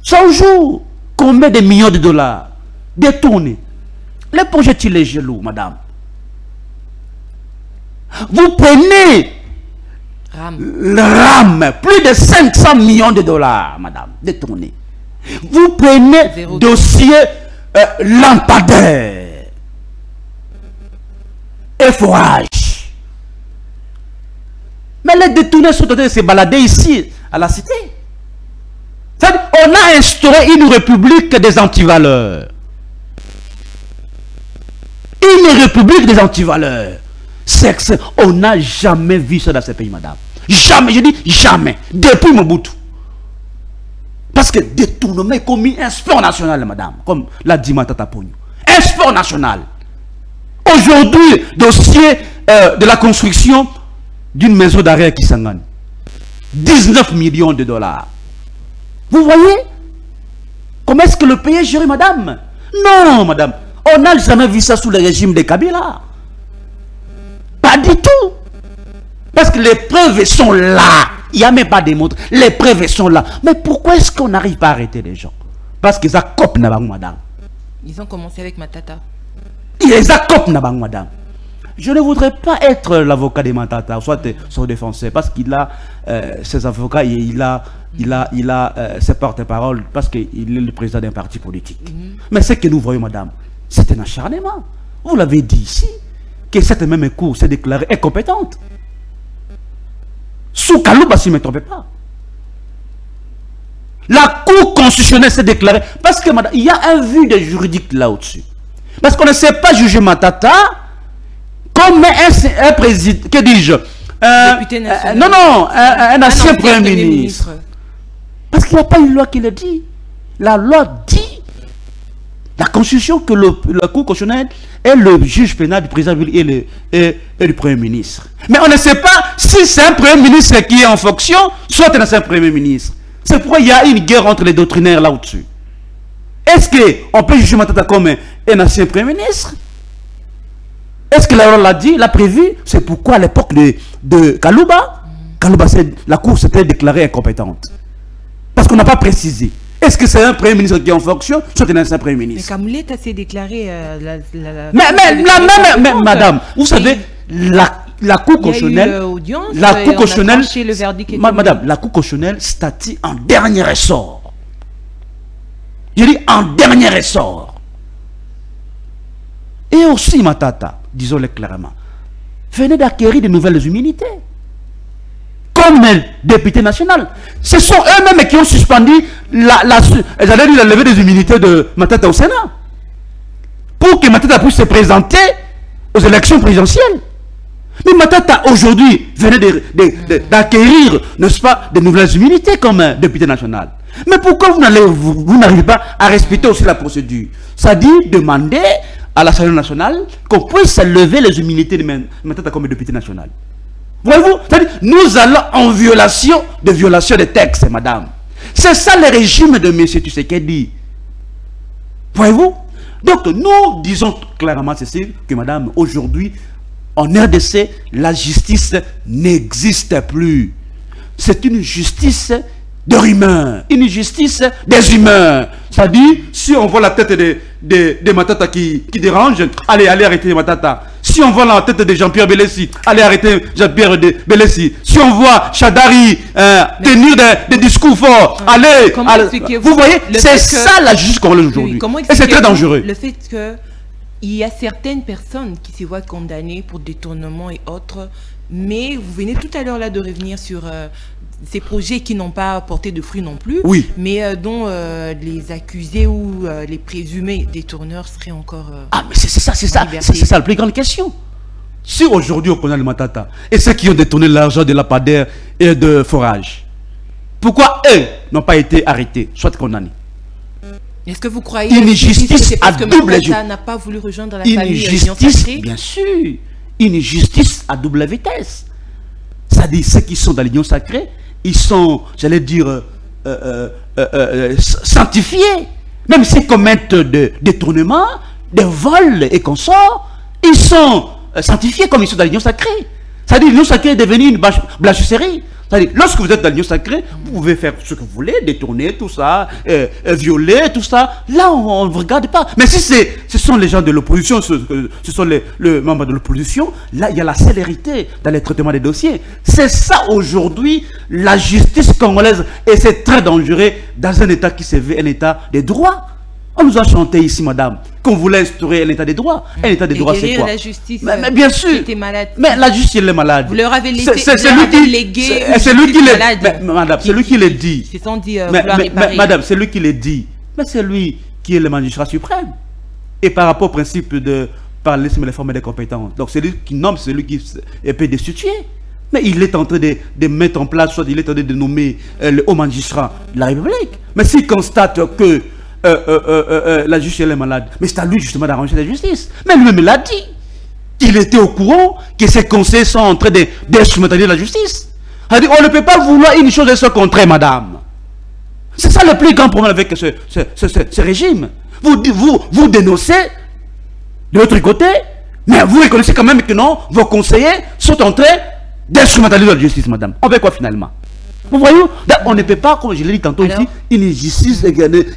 100 jours. Combien de millions de dollars détournés? Les projectiles jaloux, madame. Vous prenez le RAM, plus de 500 millions de dollars, madame, détournés. Vous prenez dossier lampadaire et forage. Mais les détournés sont en train de se balader ici, à la cité. On a instauré une république des antivaleurs. Une république des antivaleurs. Sexe, on n'a jamais vu ça dans ce pays, madame. Jamais, je dis jamais. Depuis Mobutu. Parce que détournement est commis un sport national, madame. Comme l'a dit Matata Pogno. Un sport national. Aujourd'hui, dossier de la construction d'une maison d'arrêt à Kisangani. 19 millions de dollars. Vous voyez? Comment est-ce que le pays est géré, madame? Non, madame. On n'a jamais vu ça sous le régime de Kabila. Pas du tout. Parce que les preuves sont là. Il n'y a même pas de montres. Les preuves sont là. Mais pourquoi est-ce qu'on n'arrive pas à arrêter les gens? Parce qu'ils accopent, madame.
Ils ont commencé avec Matata.
Ils accopent, madame. Je ne voudrais pas être l'avocat de Matata, soit son défenseur, parce qu'il a ses avocats, et il a ses porte-parole, parce qu'il est le président d'un parti politique. Mais ce que nous voyons, madame, c'est un acharnement. Vous l'avez dit ici, que cette même cour s'est déclarée incompétente. Sous Kalouba, si je ne me trompe pas. La cour constitutionnelle s'est déclarée, parce que madame, il y a un vide juridique là au-dessus. Parce qu'on ne sait pas juger Matata comme un président, que dis-je, un ancien premier ministre. Parce qu'il n'y a pas une loi qui le dit. La loi dit, la constitution, que la Cour constitutionnelle est le juge pénal du président et du premier ministre. Mais on ne sait pas si c'est un premier ministre qui est en fonction, soit un ancien premier ministre. C'est pourquoi il y a une guerre entre les doctrinaires là au-dessus. Est-ce qu'on peut juger Matata comme un ancien premier ministre? Est-ce que la loi l'a dit, l'a prévu? C'est pourquoi à l'époque de Kalouba, la Cour s'était déclarée incompétente. Parce qu'on n'a pas précisé. Est-ce que c'est un premier ministre qui est en fonction, soit un ancien premier ministre?
Mais Kamouleta s'est déclaré
mais madame, vous savez, la Cour constitutionnelle, madame, la Cour constitutionnelle statue en dernier ressort. Je dis en dernier ressort. Et aussi, Matata, disons-le clairement, venez d'acquérir de nouvelles immunités. Comme député national. Ce sont eux-mêmes qui ont suspendu la levée des immunités de Matata au Sénat. Pour que Matata puisse se présenter aux élections présidentielles. Mais Matata, aujourd'hui, venait d'acquérir, n'est-ce pas, de nouvelles immunités comme député national. Mais pourquoi vous n'arrivez pas à respecter aussi la procédure? Ça dit demander à l'Assemblée nationale qu'on puisse lever les immunités de Matata comme député national. Voyez-vous, nous allons en violation des textes, madame. C'est ça le régime de M. Tshisekedi. Voyez-vous? Donc, nous disons clairement ceci, que madame, aujourd'hui, en RDC, la justice n'existe plus. C'est une justice de rumeurs, une justice des humains. C'est-à-dire, si on voit la tête de Matata qui dérange, allez arrêter Matata. Si on voit la tête de Jean-Pierre Bélessi, allez arrêter Jean-Pierre Bélessi. Si on voit Chadari tenir des discours forts, allez. Vous voyez, c'est ça la justice congolaise aujourd'hui. Et c'est très dangereux.
Le fait qu'il y a certaines personnes qui se voient condamnées pour détournement et autres, mais vous venez tout à l'heure là de revenir sur ces projets qui n'ont pas porté de fruits non plus,
oui,
mais dont les accusés ou les présumés détourneurs seraient encore
mais c'est ça la plus grande question. Si aujourd'hui on connaît le Matata et ceux qui ont détourné l'argent de la PADER et de Forage, pourquoi eux n'ont pas été arrêtés, soit condamnés?
Est-ce que vous croyez
une justice à double vitesse
n'a pas voulu rejoindre la famille Union Sacrée?
Bien sûr, une justice à double vitesse. C'est-à-dire ceux qui sont dans l'Union Sacrée, ils sont, j'allais dire, sanctifiés. Même s'ils commettent des détournements, des vols et consorts, ils sont sanctifiés comme ils sont dans l'Union Sacrée. C'est-à-dire l'Union Sacrée est devenue une blanchisserie. C'est-à-dire, lorsque vous êtes dans l'Union Sacrée, vous pouvez faire ce que vous voulez, détourner tout ça, violer tout ça. Là, on ne vous regarde pas. Mais si ce sont les gens de l'opposition, ce sont les membres de l'opposition, là, il y a la célérité dans les traitements des dossiers. C'est ça aujourd'hui, la justice congolaise. Et c'est très dangereux dans un État qui se veut un État des droits. On nous a chanté ici, madame, qu'on voulait instaurer un état de droit. Un état de droit, c'est quoi?
La justice,
mais bien sûr.
Était malade.
Mais la justice, elle est malade.
Vous leur avez laissé.
C'est lui qui l'a dit. Madame, c'est lui qui l'a dit. Madame, c'est lui qui l'a dit. Mais c'est lui qui est le magistrat suprême. Et par rapport au principe de parler sur les formes des compétences. Donc c'est lui qui nomme, c'est lui qui peut destituer. Mais il est en train de mettre en place, soit il est en train de nommer le haut magistrat de la République. Mais s'il constate que la justice elle est malade, mais c'est à lui justement d'arranger la justice. Mais lui-même il a dit qu'il était au courant que ses conseils sont en train d'instrumentaliser la justice. On ne peut pas vouloir une chose et son contraire, madame. C'est ça le plus grand problème avec ce régime. Vous dénoncez de l'autre côté, mais vous reconnaissez quand même que non, vos conseillers sont en train d'instrumentaliser la justice, madame. On fait quoi finalement? Vous voyez, on ne peut pas, comme je l'ai dit tantôt ici, une justice,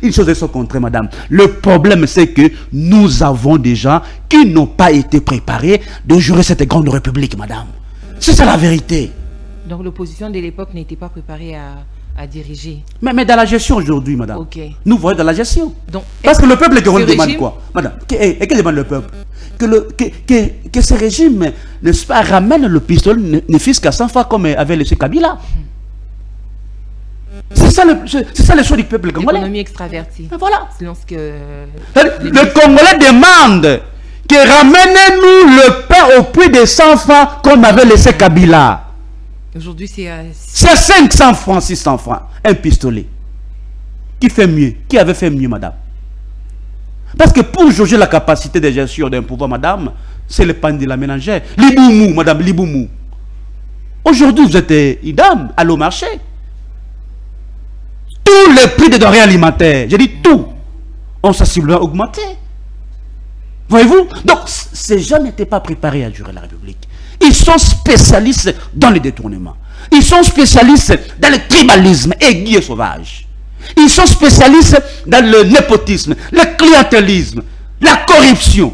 une chose et son contraire, madame. Le problème, c'est que nous avons des gens qui n'ont pas été préparés de gérer cette grande république, madame. C'est ça la vérité.
Donc l'opposition de l'époque n'était pas préparée à diriger.
Mais dans la gestion aujourd'hui, madame.
Okay.
Nous voyons dans la gestion.
Donc,
parce que le peuple demande quoi, madame? Et que demande le peuple? Que ce régime, n'est-ce pas, ramène le pistolet, ne fût qu'à 100 fois comme avait laissé Kabila. C'est ça le choix du peuple congolais.
L'économie extravertie.
Mais voilà.
Le
Congolais demande que ramène-nous le pain au prix de 100 francs comme avait laissé Kabila.
Aujourd'hui, c'est
500 francs, 600 francs. Un pistolet. Qui fait mieux? Qui avait fait mieux, madame? Parce que pour juger la capacité de gestion d'un pouvoir, madame, c'est le pan de la ménagère. Liboumou, madame, Liboumou. Aujourd'hui, vous êtes idam, allez au marché. Tous les prix des denrées alimentaires, j'ai dit tout, ont sensiblement augmenté. Voyez-vous? Donc, ces gens n'étaient pas préparés à gérer la République. Ils sont spécialistes dans les détournements. Ils sont spécialistes dans le tribalisme aigu et sauvage. Ils sont spécialistes dans le népotisme, le clientélisme, la corruption.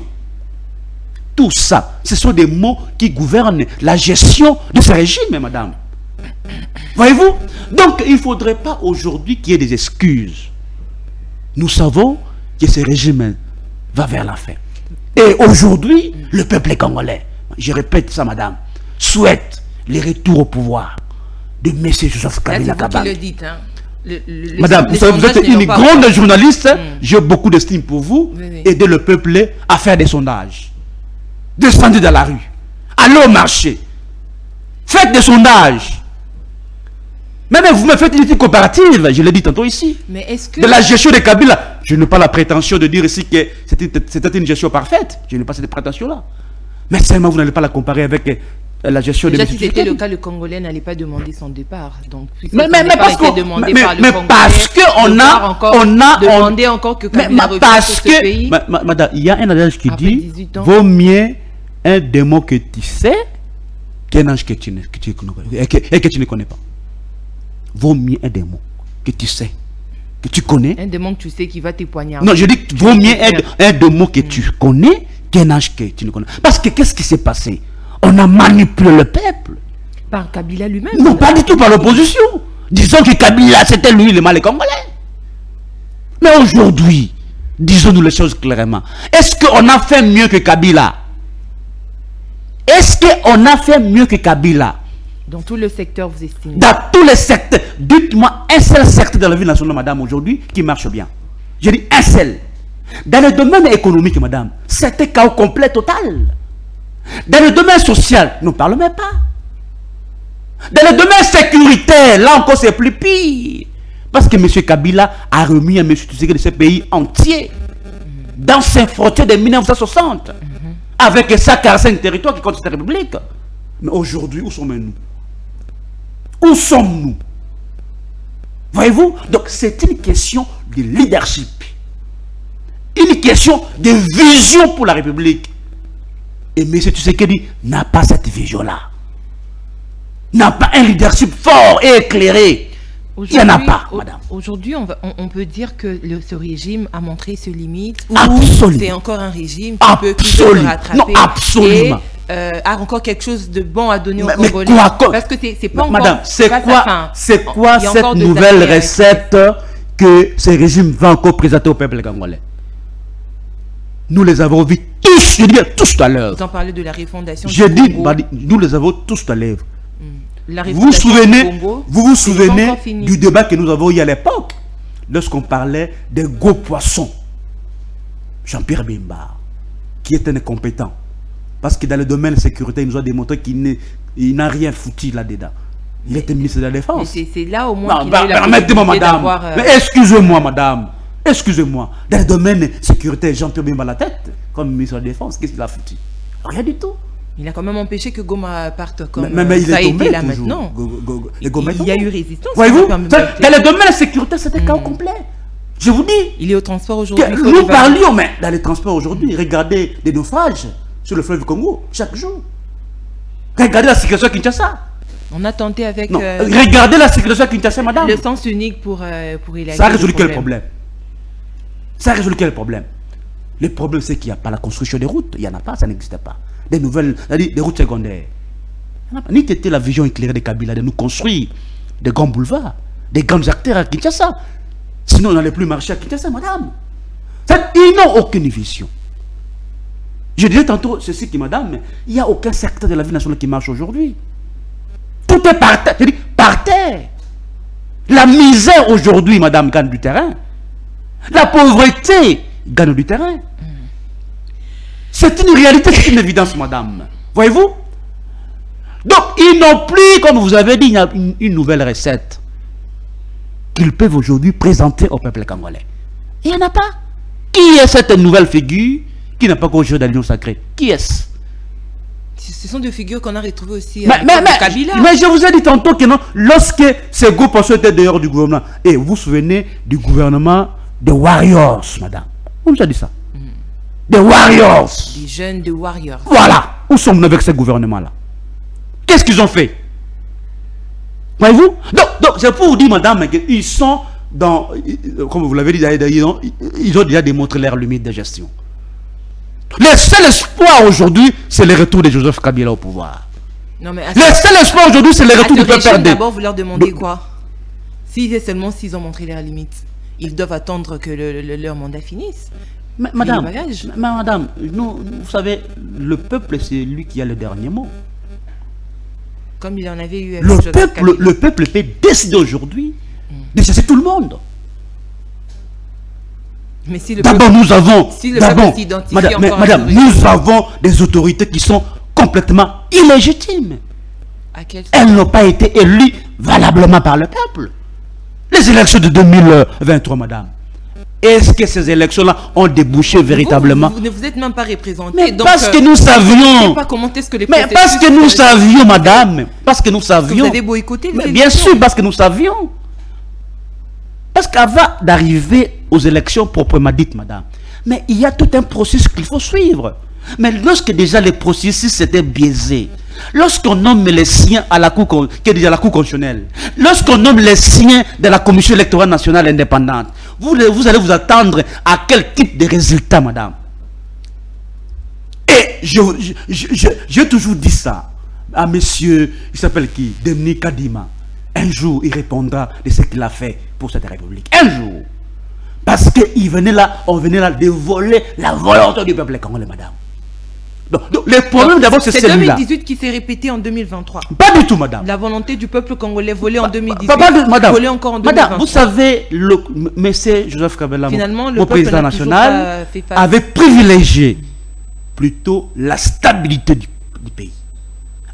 Tout ça, ce sont des mots qui gouvernent la gestion de ce régime, madame. Voyez-vous? Donc, il ne faudrait pas aujourd'hui qu'il y ait des excuses. Nous savons que ce régime va vers la fin. Et aujourd'hui, le peuple congolais, je répète ça, madame, souhaite le retour au pouvoir de M. Joseph Kabila Kabange.
C'est vous qui le dites, hein?
Madame, vous êtes une grande journaliste, j'ai beaucoup d'estime pour vous.
Oui.
Aidez le peuple à faire des sondages. Descendez dans la rue. Allez au marché. Faites des sondages. Même vous me faites une étude comparative, je l'ai dit tantôt ici.
Mais est-ce que...
De la gestion de Kabila. Je n'ai pas la prétention de dire ici que c'était une gestion parfaite. Je n'ai pas cette prétention-là. Mais seulement vous n'allez pas la comparer avec la gestion de...
Déjà, si c'était le cas, le Congolais n'allait pas demander son départ. Donc,
mais parce qu'on a
demandé encore que Kabila revienne sur ce pays.
Madame, il y a un adage qui dit vaut mieux un démon que tu sais qu'un ange que tu ne connais pas. Vaut mieux un démon que tu sais, que tu connais.
Un démon que tu sais qui va te poignarder.
Non, je dis vaut mieux un démon que tu connais Quel âge que tu ne connais? Parce que qu'est-ce qui s'est passé? On a manipulé le peuple.
Par Kabila lui-même?
Non, pas du tout par l'opposition. Disons que Kabila, c'était lui le mal congolais. Mais aujourd'hui, disons-nous les choses clairement. Est-ce qu'on a fait mieux que Kabila? Est-ce qu'on a fait mieux que Kabila?
Dans tout le secteur, vous estimez? Dans
tous les secteurs. Dites-moi un seul secteur de la vie nationale, madame, aujourd'hui, qui marche bien. Je dis un seul. Dans le domaine économique, madame, c'était chaos complet total. Dans le domaine social, ne parlons même pas. Dans le domaine sécuritaire, là encore, c'est plus pire. Parce que M. Kabila a remis à M. Tshisekedi de ce pays entier dans ses frontières de 1960. Avec 145 territoires qui comptent cette république. Mais aujourd'hui, où sommes-nous? Où sommes-nous? Voyez-vous? Donc, c'est une question de leadership. Une question de vision pour la République. Et M. Tshisekedi n'a pas cette vision-là. N'a pas un leadership fort et éclairé. Il n'y en a pas, madame.
Aujourd'hui, on peut dire que ce régime a montré ses limites.
Absolument.
C'est encore un régime qui peut se rattraper.
Non, absolument.
Et a encore quelque chose de bon à donner aux Congolais. Parce que c'est pas encore...
Madame, c'est quoi cette nouvelle recette que ce régime va encore présenter au peuple congolais? Nous les avons vus tous, je dis tous tout à l'heure.
Vous en parlez de la refondation
du Congo. Nous les avons tous tout à l'heure. Vous vous souvenez du débat que nous avons eu à l'époque, lorsqu'on parlait des gros poissons. Jean-Pierre Bemba, qui est un incompétent. Parce que dans le domaine de la sécurité, il nous a démontré qu'il n'a rien foutu là-dedans. Il était ministre de la Défense.
C'est là au moins qu'il
a eu la possibilité d'avoir... Mais excusez-moi, madame. Excusez-moi. Dans le domaine de la sécurité, Jean-Pierre Bemba la tête, comme ministre de la Défense, qu'est-ce qu'il a foutu? Rien du tout.
Il a quand même empêché que Goma parte comme
mais il
ça
est tombé
été là
toujours.
maintenant.
Il
y a eu résistance.
Voyez-vous, dans le domaine de la sécurité, c'était chaos complet. Je vous dis.
Il est au transport aujourd'hui.
Nous parlions, mais dans les transports aujourd'hui, regardez des naufrages sur le fleuve Congo, chaque jour. Regardez la sécurité à Kinshasa.
On a tenté avec...
regardez la sécurité à Kinshasa, madame.
Le sens unique pour élaguer.
Ça a résolu quel problème? Ça a résolu quel problème? Le problème, c'est qu'il n'y a pas la construction des routes. Il n'y en a pas, ça n'existe pas. Des nouvelles, des routes secondaires. Ni était la vision éclairée de Kabila de nous construire des grands boulevards, des grandes artères à Kinshasa. Sinon, on n'allait plus marcher à Kinshasa, madame. Ils n'ont aucune vision. Je disais tantôt ceci qui, madame, mais il n'y a aucun secteur de la vie nationale qui marche aujourd'hui. Tout est par terre. C'est-à-dire par terre. La misère aujourd'hui, madame, gagne du terrain. La pauvreté gagne du terrain. C'est une réalité, c'est une évidence, madame. Voyez-vous? Donc, ils n'ont plus, comme vous avez dit, une nouvelle recette qu'ils peuvent aujourd'hui présenter au peuple congolais. Il n'y en a pas. Qui est cette nouvelle figure qui n'a pas conjugué d'alliance sacrée? Qui est-ce?
Ce sont des figures qu'on a retrouvées aussi
mais
Kabila.
Mais je vous ai dit tantôt que non, lorsque ces groupes étaient dehors du gouvernement, et vous vous souvenez du gouvernement des Warriors, madame. On nous a dit ça. Des Warriors.
Des jeunes de Warriors.
Voilà. Où sommes-nous avec ce gouvernement-là? Qu'est-ce qu'ils ont fait? Voyez-vous? Donc c'est pour vous dire, madame, qu'ils sont dans... Comme vous l'avez dit, ils ont déjà démontré leur limite de gestion. Le seul espoir aujourd'hui, c'est le retour de Joseph Kabila au pouvoir.
Non, mais
le seul espoir aujourd'hui, c'est le retour du peuple RD.
D'abord, vous leur demandez quoi? Seulement s'ils ont montré leurs limites. Ils doivent attendre que leur mandat finisse.
Madame, vous savez, le peuple, c'est lui qui a le dernier mot.
Comme il en avait eu...
Le peuple peut décider aujourd'hui de chasser tout le monde.
Mais si le
d'abord, nous avons...
Si le peuple s'identifie
madame, nous avons des autorités qui sont complètement illégitimes. Elles n'ont pas été élues valablement par le peuple. Les élections de 2023, madame. Est-ce que ces élections-là ont débouché véritablement?
Vous ne vous êtes même pas représenté.
Mais donc, parce que nous savions.
Mais
parce que nous savions, madame. Parce que nous savions.
Vous avez boycotté les
bien sûr, parce que nous savions. Parce qu'avant d'arriver aux élections proprement dites, madame, mais il y a tout un processus qu'il faut suivre. Mais lorsque déjà le processus était biaisé, lorsqu'on nomme les siens à la Cour, qui est déjà la Cour constitutionnelle, lorsqu'on nomme les siens de la Commission électorale nationale indépendante, vous allez vous attendre à quel type de résultat, madame? Et j'ai toujours dit ça à monsieur, il s'appelle qui? Denis Kadima. Un jour, il répondra de ce qu'il a fait pour cette République. Un jour. Parce qu'il venait là, on venait là de voler la volonté du peuple congolais, madame. Donc le problème d'abord, c'est celui-là.
C'est 2018 qui s'est répété en 2023.
Pas du tout, madame.
La volonté du peuple congolais volée en 2018.
Madame,
volée encore en 2023.
Madame, vous savez, M. Joseph Kabila,
finalement,
mon président national, avait privilégié plutôt la stabilité du pays.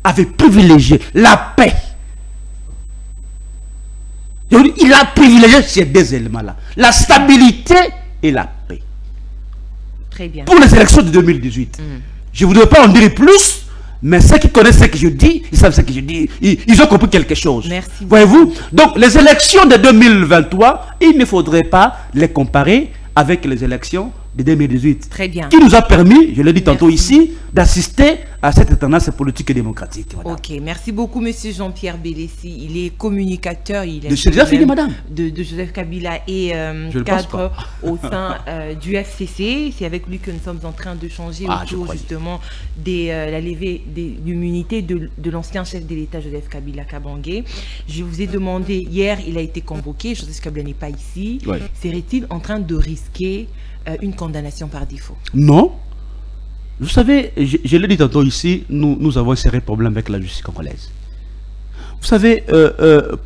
Avait privilégié la paix. Il a privilégié ces deux éléments-là. La stabilité et la paix.
Très bien.
Pour les élections de 2018. Je ne voudrais pas en dire plus, mais ceux qui connaissent ce que je dis, ils savent ce que je dis. Ils ont compris quelque chose.
Merci.
Voyez-vous? Donc, les élections de 2023, il ne faudrait pas les comparer avec les élections de 2018.
Très bien.
Qui nous a permis, je l'ai dit tantôt ici, d'assister à cette tendance politique et démocratique. Madame.
Ok, merci beaucoup, monsieur Jean-Pierre Bélessi. Il est communicateur. Il est
déjà fini, madame.
De Joseph Kabila et cadre au sein du FCC. C'est avec lui que nous sommes en train de changer autour justement de la levée de l'immunité de l'ancien chef de l'État, Joseph Kabila Kabange. Je vous ai demandé, hier, il a été convoqué. Joseph Kabila n'est pas ici. Ouais. Serait-il en train de risquer une condamnation par défaut? Non.
Vous savez, je l'ai dit tantôt ici, nous avons un sérieux problème avec la justice congolaise. Vous savez, je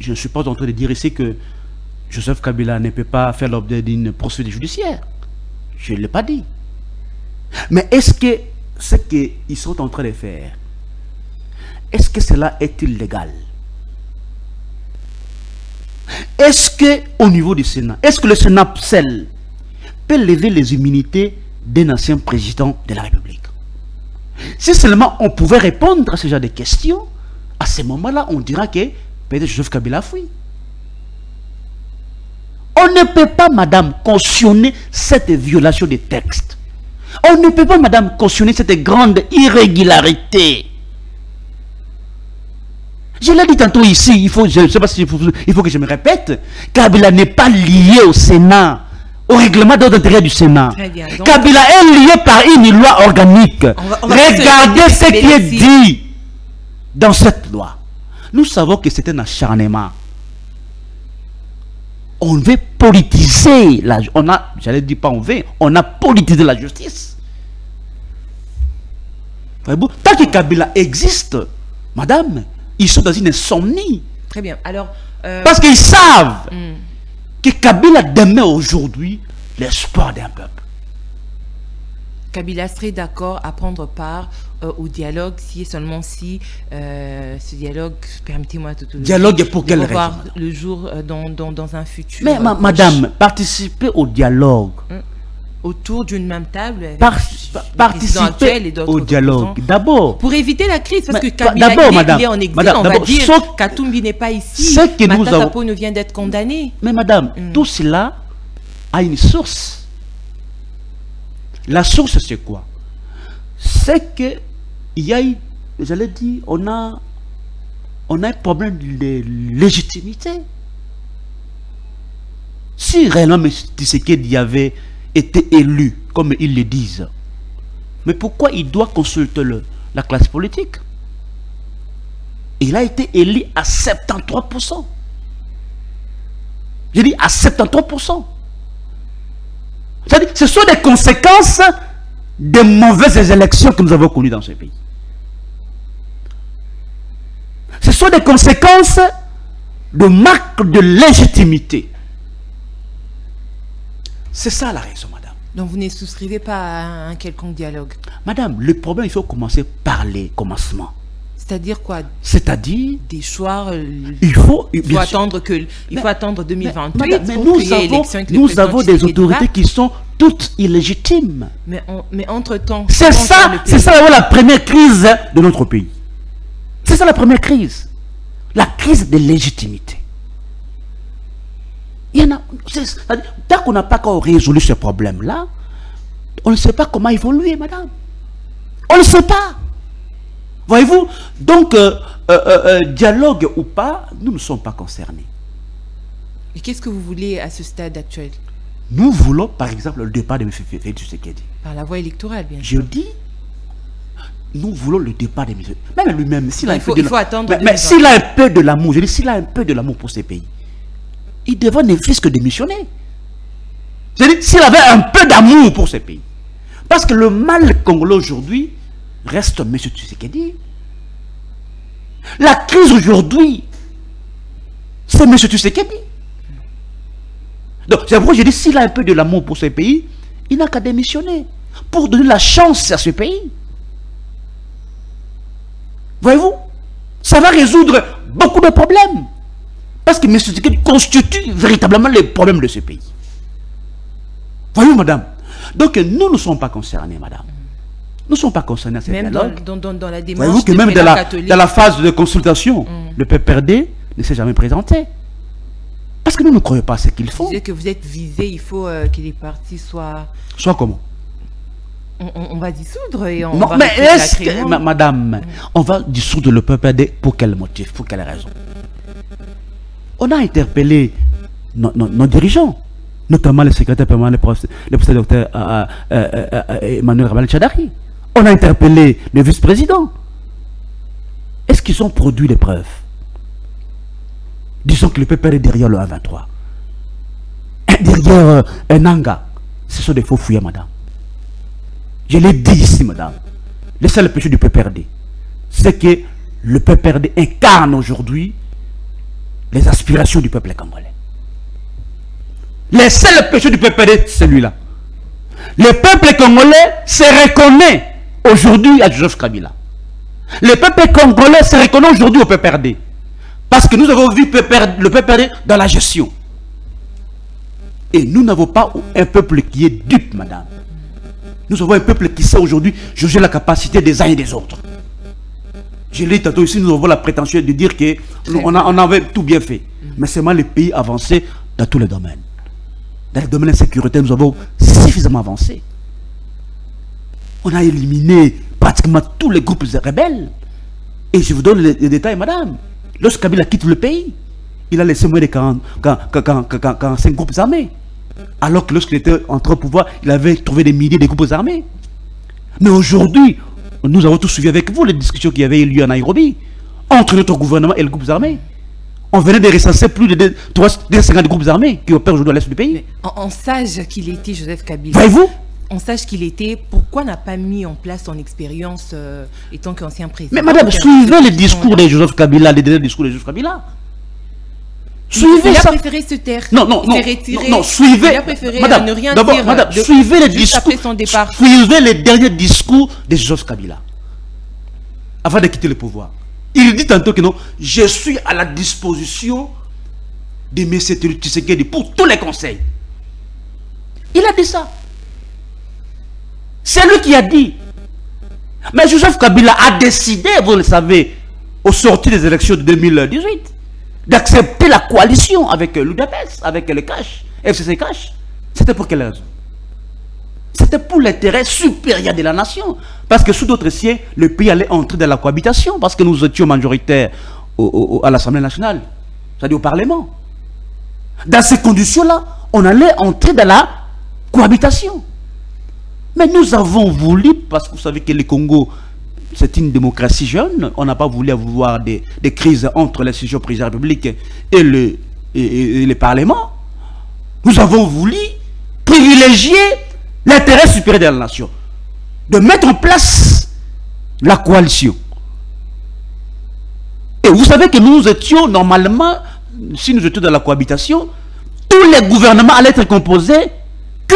ne suis pas en train de dire ici que Joseph Kabila ne peut pas faire l'objet d'une poursuite judiciaire. Je ne l'ai pas dit. Mais est-ce que ce qu'ils sont en train de faire, est-ce que cela est-il légal? Est-ce que au niveau du Sénat, est-ce que le Sénat seul peut lever les immunités d'un ancien président de la République? Si seulement on pouvait répondre à ce genre de questions, à ce moment-là, on dira que peut-être Joseph Kabila fuit. On ne peut pas, madame, cautionner cette violation des textes. On ne peut pas, madame, cautionner cette grande irrégularité. Je l'ai dit tantôt ici, je ne sais pas si il faut que je me répète, Kabila n'est pas lié au Sénat, au règlement d'ordre intérieur du Sénat. Donc, Kabila est lié par une loi organique. Regardez ce qui est dit dans cette loi. Nous savons que c'est un acharnement. On veut politiser j'allais dire pas on a politisé la justice. Tant que Kabila existe, madame, ils sont dans une insomnie.
Très bien. Alors,
parce qu'ils savent que Kabila demeure aujourd'hui l'espoir d'un peuple.
Kabila serait d'accord à prendre part au dialogue si et seulement si ce dialogue, permettez-moi de
dialogue pour quelle raison?
Le jour dans un futur.
Mais madame, participer au dialogue.
Autour d'une même table,
participer au dialogue. D'abord.
Pour éviter la crise, parce que Kabila il est en exil, on va dire Katumbi n'est pas ici, Mata Sapo ne vient d'être condamné.
Mais madame, tout cela a une source. La source, c'est quoi? C'est que il y a, j'allais dire, on a un problème de légitimité. Si réellement M. Tshisekedi avait été élu, comme ils le disent, mais pourquoi il doit consulter la classe politique? Il a été élu à 73%. Je dis à 73%. C'est-à-dire, ce sont des conséquences des mauvaises élections que nous avons connues dans ce pays. Ce sont des conséquences de marque de légitimité. C'est ça la raison, madame.
Donc vous ne souscrivez pas à un quelconque dialogue?
Madame, le problème, il faut commencer par les commencements.
C'est-à-dire quoi?
C'est-à-dire
des choix.
Il faut
attendre 2028.
Mais nous avons des autorités qui sont toutes illégitimes.
Mais entre-temps...
C'est ça la première crise de notre pays. C'est ça la première crise. La crise de légitimité. Il y en a... Tant qu'on n'a pas encore résolu ce problème-là, on ne sait pas comment évoluer, madame. On ne sait pas. Voyez-vous? Donc, dialogue ou pas, nous ne sommes pas concernés.
Et qu'est-ce que vous voulez à ce stade actuel?
Nous voulons, par exemple, le départ de M. Félix Tshisekedi.
Par la voie électorale, bien sûr.
Je dis, nous voulons le départ des ministres. Même lui-même, s'il a
il faut attendre.
Mais s'il a un peu de l'amour, je dis, s'il a un peu de l'amour pour ces pays, il devrait ne fût-ce que démissionner. Je dis, s'il avait un peu d'amour pour ces pays. Parce que le mal congolais aujourd'hui reste M. Tshisekedi. La crise aujourd'hui, c'est M. Tshisekedi. Donc, c'est pourquoi je dis, s'il a un peu de l'amour pour ces pays, il n'a qu'à démissionner pour donner la chance à ce pays. Voyez-vous, ça va résoudre beaucoup de problèmes. Parce que M. Tshisekedi constitue véritablement les problèmes de ce pays. Voyez-vous, madame. Donc, nous ne sommes pas concernés, madame. Nous ne sommes pas concernés à cette
même
dialogue.
Dans la démarche.
Voyez-vous que même dans la phase de consultation, le PPRD ne s'est jamais présenté. Parce que nous ne croyons pas à ce qu'il faut.
Vous disiez que vous êtes visé, il faut que les partis soient...
Soit comment?
On va dissoudre et on
non,
va...
Mais est-ce que, madame, on va dissoudre le PPRD pour quel motif, pour quelle raison? On a interpellé nos dirigeants, notamment le secrétaire permanent, le professeur docteur Emmanuel Ramal-Tchadari. On a interpellé le vice-président. Est-ce qu'ils ont produit des preuves? Disons que le PPR est derrière le A23. Derrière un Nanga. Ce sont des faux fouilles, madame. Je l'ai dit ici, madame. Le seul péché du PPRD, c'est que le PPRD incarne aujourd'hui les aspirations du peuple congolais. Le seul péché du PPRD, c'est celui-là. Le peuple congolais se reconnaît aujourd'hui à Joseph Kabila. Le peuple congolais se reconnaît aujourd'hui au PPRD. Parce que nous avons vu le PPRD dans la gestion. Et nous n'avons pas un peuple qui est dupe, madame. Nous avons un peuple qui sait aujourd'hui juger la capacité des uns et des autres. Je l'ai dit tantôt ici, nous avons la prétention de dire qu'on avait tout bien fait. Mais c'est moi le pays avancé dans tous les domaines. Dans le domaine de la sécurité, nous avons suffisamment avancé. On a éliminé pratiquement tous les groupes rebelles. Et je vous donne les détails, madame. Lorsque Kabila quitte le pays, il a laissé moins de 45 groupes armés. Alors que lorsqu'il était entré au pouvoir, il avait trouvé des milliers de groupes armés. Mais aujourd'hui, nous avons tous suivi avec vous les discussions qui avaient eu lieu à Nairobi entre notre gouvernement et les groupes armés. On venait de recenser plus de 250 groupes armés qui opèrent aujourd'hui à l'est du pays.
En sage qu'il était, Joseph Kabila.
Voyez-vous?
On sache qu'il était, pourquoi n'a pas mis en place son expérience étant qu'ancien président?
Mais madame, suivez les discours de Joseph Kabila, les derniers discours de Joseph Kabila. Suivez ça.
Il a préféré se taire.
Non, suivez.
Il a préféré
madame,
ne rien
dire. Madame, suivez les discours.
Après son départ.
Suivez les derniers discours de Joseph Kabila. Avant de quitter le pouvoir. Il dit tantôt que non, je suis à la disposition de M. Tshisekedi pour tous les conseils. Il a dit ça. C'est lui qui a dit. Mais Joseph Kabila a décidé, vous le savez, au sortir des élections de 2018, d'accepter la coalition avec l'UDPS, avec le Cash, FCC Cash. C'était pour quelle raison? C'était pour l'intérêt supérieur de la nation. Parce que sous d'autres siens, le pays allait entrer dans la cohabitation, parce que nous étions majoritaires à l'Assemblée nationale, c'est-à-dire au Parlement. Dans ces conditions-là, on allait entrer dans la cohabitation. Mais nous avons voulu, parce que vous savez que le Congo, c'est une démocratie jeune, on n'a pas voulu avoir des crises entre l'institution présidentielle de la République et le Parlement. Nous avons voulu privilégier l'intérêt supérieur de la nation, de mettre en place la coalition. Et vous savez que nous étions normalement, si nous étions dans la cohabitation, tous les gouvernements allaient être composés que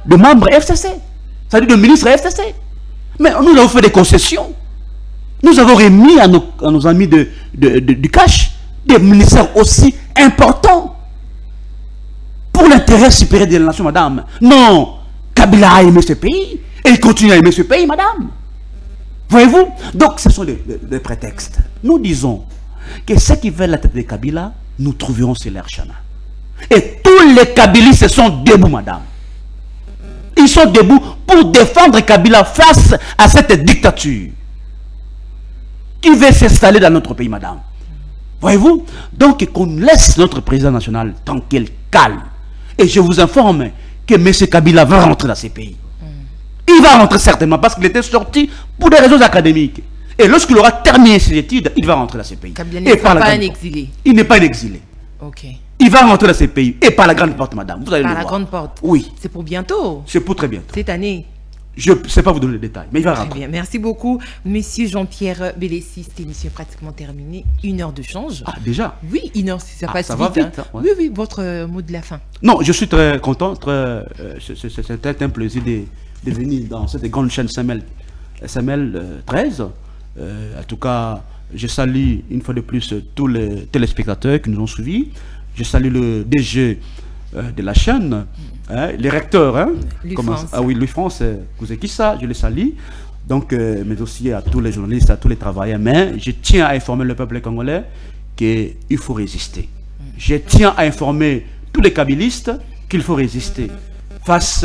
de membres FCC. C'est-à-dire de ministres FCC. Mais nous avons fait des concessions. Nous avons remis à nos amis du Cash des ministères aussi importants pour l'intérêt supérieur de la nation, madame. Non, Kabila a aimé ce pays et il continue à aimer ce pays, madame. Voyez-vous? Donc, ce sont des prétextes. Nous disons que ceux qui veulent la tête de Kabila, nous trouverons sur leur chemin. Et tous les Kabilistes sont debout, madame. Ils sont debout pour défendre Kabila face à cette dictature qui veut s'installer dans notre pays, madame. Voyez-vous? Donc, qu'on laisse notre président national tranquille, calme. Et je vous informe que M. Kabila va rentrer dans ces pays. Il va rentrer certainement parce qu'il était sorti pour des raisons académiques. Et lorsqu'il aura terminé ses études, il va rentrer dans ces pays.
Kabila n'est pas un exilé.
Il n'est pas un exilé.
Ok.
Il va rentrer dans ces pays. Et par la grande porte, madame. Vous allez
par
le
la
voir.
grande porte.
Oui.
C'est pour bientôt.
C'est pour très bientôt.
Cette année.
Je ne sais pas vous donner les détails, mais il va
Très
rentrer.
bien. Merci beaucoup, Monsieur Jean-Pierre Bélessi. Cette émission est pratiquement terminée. 1 heure de change.
Ah, déjà?
Oui, 1 heure, ça passe
ça
vite.
va vite,
Hein.
ouais.
Oui, oui, votre mot de la fin.
Non, je suis très content. C'est un plaisir de venir dans cette grande chaîne SML 13. En tout cas, je salue une fois de plus tous les téléspectateurs qui nous ont suivis. Je salue le DG de la chaîne, hein, les recteurs. Hein, ah oui, Louis-France Kouzekissa, je les salue. Donc, mais aussi à tous les journalistes, à tous les travailleurs. Mais je tiens à informer le peuple congolais qu'il faut résister. Je tiens à informer tous les kabylistes qu'il faut résister face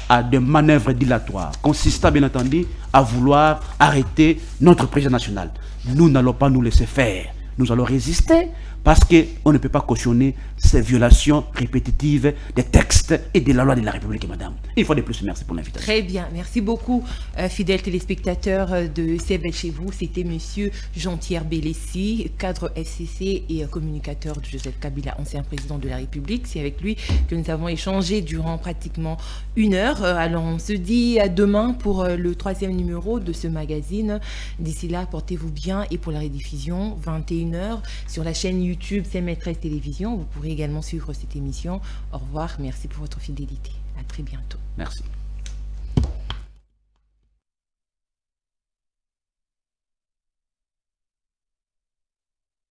à des manœuvres dilatoires, consistant bien entendu à vouloir arrêter notre président national. Nous n'allons pas nous laisser faire. Nous allons résister parce qu'on ne peut pas cautionner ces violations répétitives des textes et de la loi de la République, madame. Une fois de plus, merci pour l'invitation.
Très bien, merci beaucoup, fidèles téléspectateurs de CFL chez vous. C'était monsieur Jean-Pierre Bélessi, cadre SCC et communicateur de Joseph Kabila, ancien président de la République. C'est avec lui que nous avons échangé durant pratiquement 1 heure. Alors, on se dit à demain pour le 3e numéro de ce magazine. D'ici là, portez-vous bien et pour la rediffusion, 21h sur la chaîne YouTube CML 13 Télévision. Vous pourrez également suivre cette émission. Au revoir, merci pour votre fidélité. À très bientôt.
Merci.